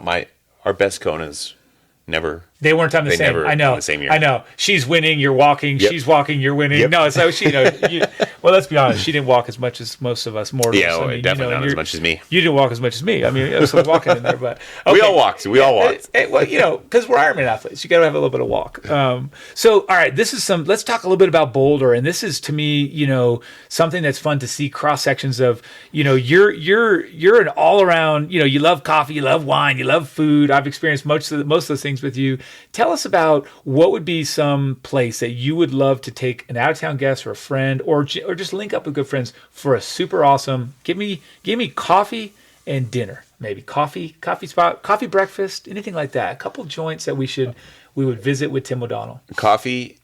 Speaker 2: Our best Konas never.
Speaker 1: They weren't on the same. I know.
Speaker 2: On the same year.
Speaker 1: I know. She's winning. You're walking.
Speaker 2: Yep.
Speaker 1: She's walking. You're winning. Yep. No, it's like well, let's be honest. She didn't walk as much as most of us mortals.
Speaker 2: Yeah, definitely not as much as me.
Speaker 1: You didn't walk as much as me. I mean, I was walking in there, but okay.
Speaker 2: We all walked.
Speaker 1: Well, because we're Ironman athletes, you got to have a little bit of walk. So, all right, let's talk a little bit about Boulder, and this is to me, something that's fun to see cross sections of. You're an all around. You love coffee, you love wine, you love food. I've experienced most of those things with you. Tell us about what would be some place that you would love to take an out of town guest or a friend, or just link up with good friends for a super awesome. Give me coffee and dinner, maybe coffee spot, coffee breakfast, anything like that. A couple joints that we would visit with Tim O'Donnell.
Speaker 2: Coffee.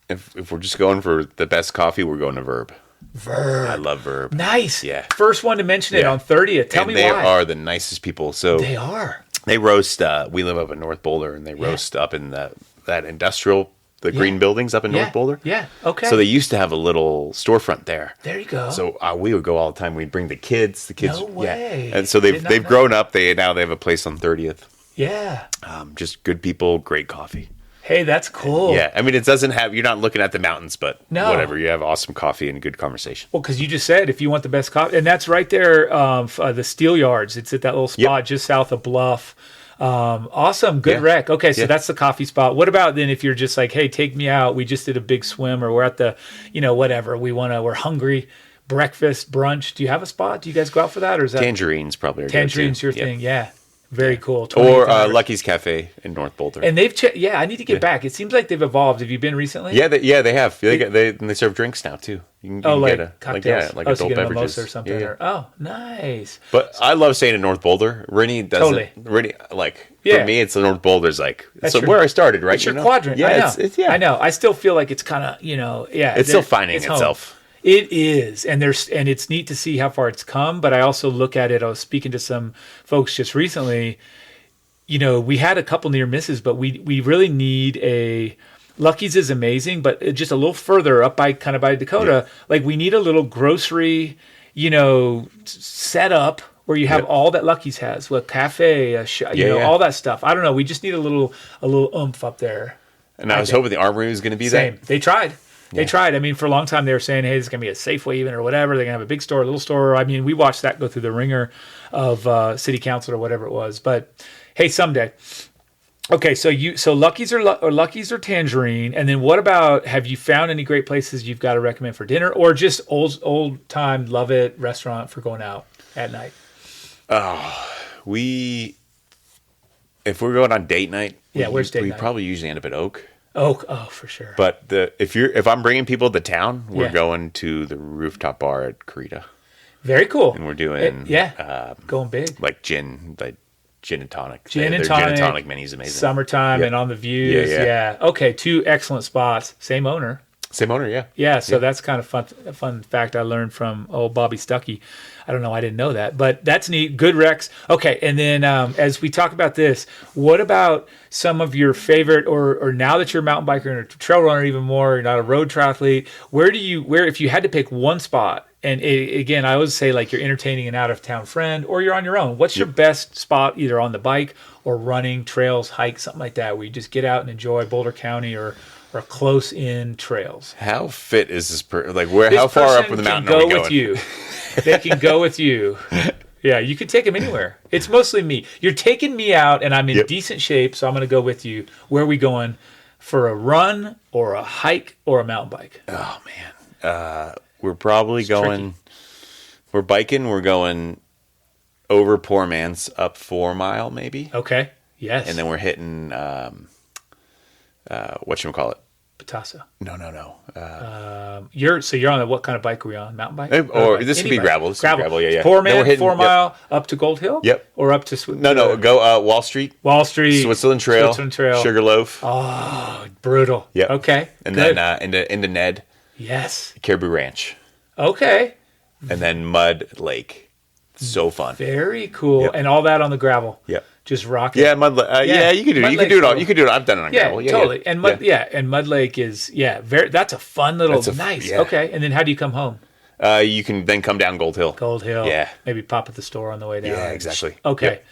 Speaker 2: If we're just going for the best coffee, we're going to Verb.
Speaker 1: Verb.
Speaker 2: I love Verb.
Speaker 1: Nice.
Speaker 2: Yeah.
Speaker 1: First one to mention it on 30th. Tell me why.
Speaker 2: They are the nicest people. So
Speaker 1: they are.
Speaker 2: They roast. We live up in North Boulder, and they roast up in that industrial, green buildings up in North Boulder.
Speaker 1: Yeah. Okay.
Speaker 2: So they used to have a little storefront there.
Speaker 1: There you go.
Speaker 2: So we would go all the time. We'd bring the kids.
Speaker 1: No way.
Speaker 2: Yeah. And so they've grown up. Now they have a place on 30th.
Speaker 1: Yeah.
Speaker 2: Just good people, great coffee.
Speaker 1: Hey, that's cool.
Speaker 2: Yeah, I mean, it doesn't have. You're not looking at the mountains, but whatever. You have awesome coffee and good conversation.
Speaker 1: Well, because you just said if you want the best coffee, and that's right there, the Steel Yards. It's at that little spot just south of Bluff. Awesome, good rec. Okay, so that's the coffee spot. What about then if you're just like, hey, take me out? We just did a big swim, or we're at the, whatever. We're hungry. Breakfast, brunch. Do you have a spot? Do you guys go out for that, or is that
Speaker 2: Tangerine's probably
Speaker 1: Tangerine's your thing? Yeah. Very cool.
Speaker 2: Or Lucky's Cafe in North Boulder.
Speaker 1: And they've I need to get back. It seems like they've evolved. Have you been recently?
Speaker 2: Yeah, they have. They serve drinks now too. You can get
Speaker 1: cocktails.
Speaker 2: Like adult
Speaker 1: so you get a
Speaker 2: beverages
Speaker 1: mimosa or something.
Speaker 2: Yeah.
Speaker 1: Oh, nice.
Speaker 2: But I love staying in North Boulder. Rennie doesn't.
Speaker 1: Totally.
Speaker 2: Rennie, for me, it's North Boulder's where I started. Right,
Speaker 1: it's your quadrant.
Speaker 2: Yeah,
Speaker 1: I know. I still feel like it's kind of
Speaker 2: It's still finding itself.
Speaker 1: It is, and it's neat to see how far it's come. But I also look at it. I was speaking to some folks just recently. We had a couple near misses, but we really need Lucky's is amazing, but just a little further up by Dakota. Yeah. Like we need a little grocery, set up where you have all that Lucky's has, with cafe, all that stuff. I don't know. We just need a little oomph up there.
Speaker 2: And I was hoping the Armory was going to be
Speaker 1: Same.
Speaker 2: that.
Speaker 1: They tried. They tried. I mean, for a long time they were saying, hey, this is going to be a Safeway even or whatever. They're going to have a big store, a little store. I mean, we watched that go through the ringer of city council or whatever it was. But hey, someday. Okay, so Lucky's or Tangerine, and then what about? Have you found any great places you've got to recommend for dinner, or just old time love it restaurant for going out at night?
Speaker 2: If we're going on date night,
Speaker 1: where's date night?
Speaker 2: We probably usually end up at Oak.
Speaker 1: Oak, for sure.
Speaker 2: But if I'm bringing people to town, we're going to the rooftop bar at Carita.
Speaker 1: Very cool.
Speaker 2: And we're doing
Speaker 1: going big,
Speaker 2: like gin and tonic.
Speaker 1: Gin and
Speaker 2: tonic menu is amazing.
Speaker 1: Summertime and on the views. Yeah. Okay, 2 excellent spots. Same owner.
Speaker 2: Yeah.
Speaker 1: Yeah, so that's kind of a fun fact I learned from old Bobby Stuckey. I don't know, I didn't know that, but that's neat. Good Rex. Okay, and then as we talk about this, what about some of your favorite, or now that you're a mountain biker and a trail runner even more, you're not a road triathlete, where if you had to pick one spot, and again, I always say like you're entertaining an out-of-town friend or you're on your own, what's your best spot either on the bike or running, trails, hike, something like that, where you just get out and enjoy Boulder County or close in trails?
Speaker 2: How fit is this person? Like, how far up the mountain are we going?
Speaker 1: With you. They can go with you. Yeah, you could take them anywhere. It's mostly me. You're taking me out, and I'm in decent shape, so I'm going to go with you. Where are we going? For a run or a hike or a mountain bike?
Speaker 2: Oh, man. We're probably going... Tricky. We're biking. We're going over Poor Man's up 4 Mile, maybe.
Speaker 1: Okay. Yes.
Speaker 2: And then we're hitting... whatchamacallit?
Speaker 1: Patasa.
Speaker 2: No.
Speaker 1: You're on what kind of bike are we on? Mountain bike?
Speaker 2: Or this could be gravel.
Speaker 1: Gravel.
Speaker 2: Yeah.
Speaker 1: Poor Man, 4 Mile up to Gold Hill?
Speaker 2: Yep.
Speaker 1: Or up to...
Speaker 2: go Wall Street. Switzerland Trail. Sugarloaf.
Speaker 1: Oh, brutal.
Speaker 2: Yep.
Speaker 1: Okay.
Speaker 2: And then into Ned.
Speaker 1: Yes.
Speaker 2: Caribou Ranch.
Speaker 1: Okay.
Speaker 2: And then Mud Lake. So fun.
Speaker 1: Very cool.
Speaker 2: Yep.
Speaker 1: And all that on the gravel.
Speaker 2: Yep.
Speaker 1: Just rocking.
Speaker 2: Yeah, Mud Lake. You can do it. You can do it all. You can do it. I've done it on gravel.
Speaker 1: Yeah, totally. And Mud Lake is that's a fun little nice. Yeah. Okay. And then how do you come home?
Speaker 2: You can then come down Gold Hill.
Speaker 1: Yeah. Maybe pop at the store on the way down.
Speaker 2: Yeah, exactly.
Speaker 1: Okay.
Speaker 2: Yep.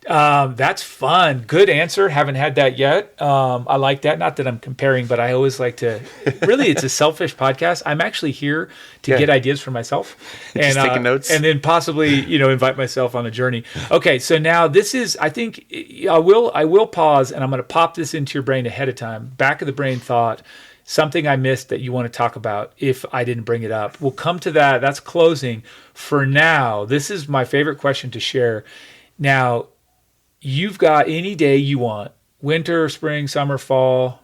Speaker 1: That's fun. Good answer. Haven't had that yet. I like that. Not that I'm comparing, but I always like to. Really, it's a selfish podcast. I'm actually here to get ideas for myself and
Speaker 2: taking notes,
Speaker 1: and then possibly invite myself on a journey. Okay, so now this is. I think I will pause and I'm going to pop this into your brain ahead of time. Back of the brain thought. Something I missed that you want to talk about if I didn't bring it up. We'll come to that. That's closing. For now, this is my favorite question to share. Now. You've got any day you want, winter, spring, summer, fall,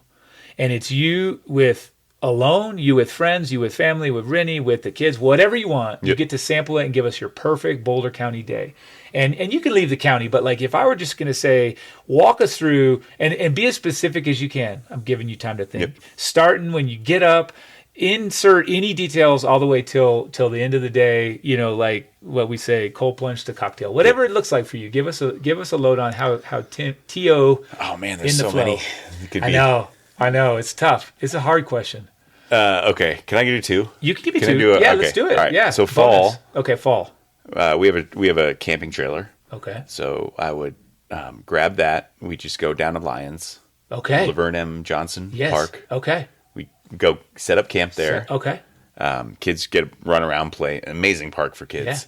Speaker 1: and it's you with alone, you with friends, you with family, with Rennie, with the kids, whatever you want. Yep. You get to sample it and give us your perfect Boulder County day. And you can leave the county, but like if I were just going to say, walk us through and be as specific as you can. I'm giving you time to think. Yep. Starting when you get up, insert any details all the way till the end of the day, like what we say, cold plunge to cocktail, whatever it looks like for you. Give us a load on how T.O.
Speaker 2: Oh man, there's so many.
Speaker 1: I know. It's tough. It's a hard question.
Speaker 2: Okay. Can I give you 2?
Speaker 1: You can give me 2. Let's do it. All right. Yeah.
Speaker 2: So fall.
Speaker 1: Okay. Fall.
Speaker 2: We have a camping trailer.
Speaker 1: Okay.
Speaker 2: So I would grab that. We just go down to Lyons.
Speaker 1: Okay.
Speaker 2: Laverne M. Johnson Park.
Speaker 1: Okay.
Speaker 2: We go set up camp there.
Speaker 1: Okay.
Speaker 2: Kids get run around, play. Amazing park for kids. Yeah.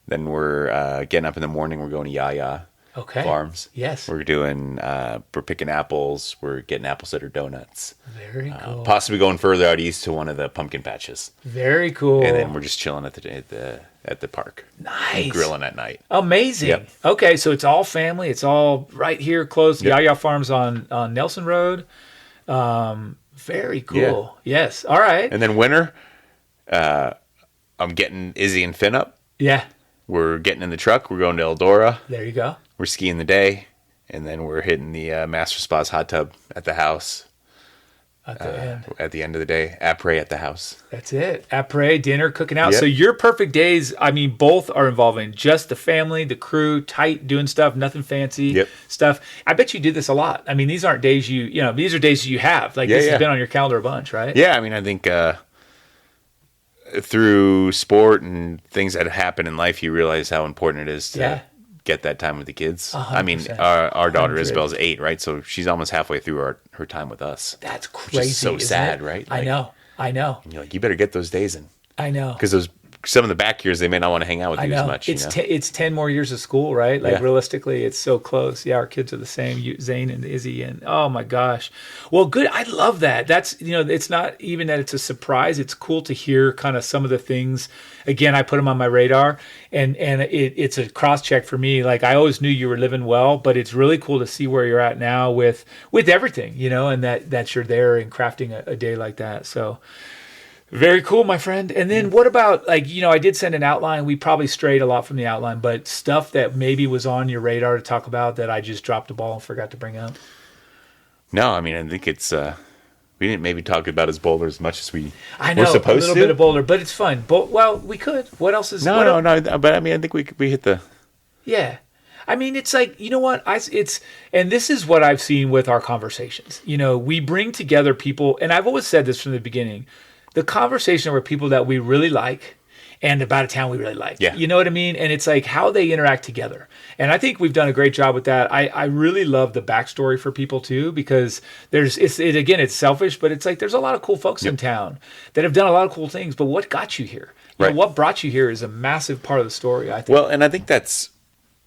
Speaker 2: Then we're getting up in the morning. We're going to Yaya Farms.
Speaker 1: Yes.
Speaker 2: We're picking apples. We're getting apple cider donuts.
Speaker 1: Very cool.
Speaker 2: Possibly going further out east to one of the pumpkin patches.
Speaker 1: Very cool.
Speaker 2: And then we're just chilling at the park.
Speaker 1: Nice.
Speaker 2: Grilling at night.
Speaker 1: Amazing. Yep. Okay, so it's all family. It's all right here close. Yep. Yaya Farms on Nelson Road. Very cool. Yeah. Yes. All right.
Speaker 2: And then winter, I'm getting Izzy and Finn up.
Speaker 1: Yeah.
Speaker 2: We're getting in the truck. We're going to Eldora.
Speaker 1: There you go.
Speaker 2: We're skiing the day. And then we're hitting the Master Spa's hot tub at the house. At the end of the day. Après at the house.
Speaker 1: That's it. Après, dinner, cooking out.
Speaker 2: Yep.
Speaker 1: So your perfect days, both are involving just the family, the crew, tight, doing stuff, nothing fancy stuff. I bet you do this a lot. These aren't days these are days you have. Like this has been on your calendar a bunch, right?
Speaker 2: Yeah, I think through sport and things that happen in life, you realize how important it is to get that time with the kids.
Speaker 1: 100%.
Speaker 2: I mean, our daughter Isabel's 8, right? So she's almost halfway through her time with us.
Speaker 1: That's crazy.
Speaker 2: Which is so sad,
Speaker 1: it?
Speaker 2: right?
Speaker 1: Like, I know.
Speaker 2: And you're like, you better get those days in.
Speaker 1: I know.
Speaker 2: Because some of the back years, they may not want to hang out with you as much.
Speaker 1: It's 10 more years of school, right? Like realistically, it's so close. Yeah, our kids are the same, Zane and Izzy, and oh my gosh. Well, good. I love that. That's, it's not even that it's a surprise. It's cool to hear kind of some of the things. Again, I put them on my radar, and it's a cross check for me. Like I always knew you were living well, but it's really cool to see where you're at now with everything, and that you're there and crafting a day like that. So. Very cool, my friend. And then what about, I did send an outline. We probably strayed a lot from the outline, but stuff that maybe was on your radar to talk about that I just dropped the ball and forgot to bring up?
Speaker 2: No, I mean, I think it's, we didn't maybe talk about his Boulder as much as we
Speaker 1: I know,
Speaker 2: were supposed to.
Speaker 1: A little bit of Boulder, but it's fun. Well, we could. What else is...
Speaker 2: No, but I mean, I think we hit the...
Speaker 1: Yeah. I mean, it's like, you know what? And this is what I've seen with our conversations. We bring together people, and I've always said this from the beginning, the conversation were people that we really like and about a town we really like.
Speaker 2: Yeah.
Speaker 1: You know what I mean? And it's like how they interact together. And I think we've done a great job with that. I really love the backstory for people too, because it's selfish, but it's like there's a lot of cool folks in town that have done a lot of cool things. But what got you here? What brought you here is a massive part of the story, I think.
Speaker 2: Well, and I think that's,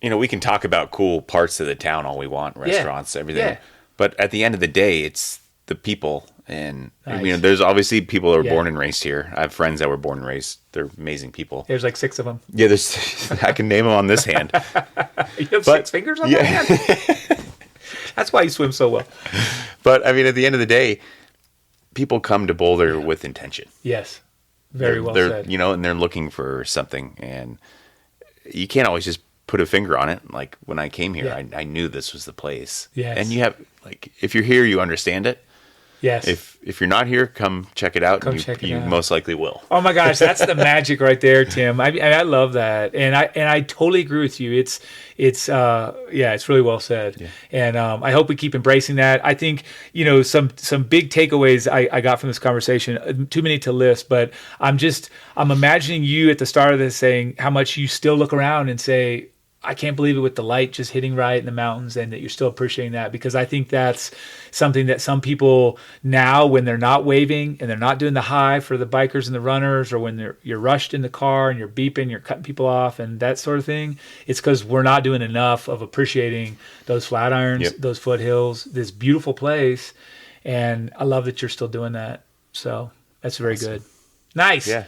Speaker 2: we can talk about cool parts of the town all we want, restaurants, everything. Yeah. But at the end of the day, it's the people. And
Speaker 1: nice.
Speaker 2: There's obviously people that were born and raised here. I have friends that were born and raised. They're amazing people.
Speaker 1: There's like 6 of them.
Speaker 2: Yeah, I can name them on this hand.
Speaker 1: You have 6 fingers on that hand? That's why you swim so well.
Speaker 2: But I mean, at the end of the day, people come to Boulder with intention.
Speaker 1: Yes, very well
Speaker 2: said.
Speaker 1: said.
Speaker 2: And they're looking for something, and you can't always just put a finger on it. Like when I came here, I knew this was the place.
Speaker 1: Yes.
Speaker 2: And you have if you're here, you understand it.
Speaker 1: Yes.
Speaker 2: If you're not here, come check it out. You most likely will.
Speaker 1: Oh my gosh, that's the magic right there, Tim. I love that, and I totally agree with you. It's really well said, and I hope we keep embracing that. I think some big takeaways I got from this conversation. Too many to list, but I'm imagining you at the start of this saying how much you still look around and say, I can't believe it with the light just hitting right in the mountains, and that you're still appreciating that, because I think that's something that some people now, when they're not waving and they're not doing the high for the bikers and the runners, or when you're rushed in the car and you're beeping, you're cutting people off and that sort of thing, it's because we're not doing enough of appreciating those flat irons, those foothills, this beautiful place. And I love that you're still doing that. So that's very good. Nice. Yeah.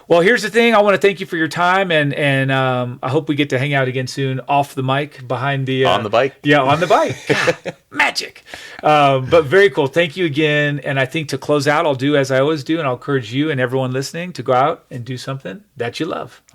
Speaker 1: Well, here's the thing. I want to thank you for your time, and I hope we get to hang out again soon off the mic behind the...
Speaker 2: on the bike?
Speaker 1: Yeah, on the bike. God, magic. But very cool. Thank you again. And I think to close out, I'll do as I always do, and I'll encourage you and everyone listening to go out and do something that you love.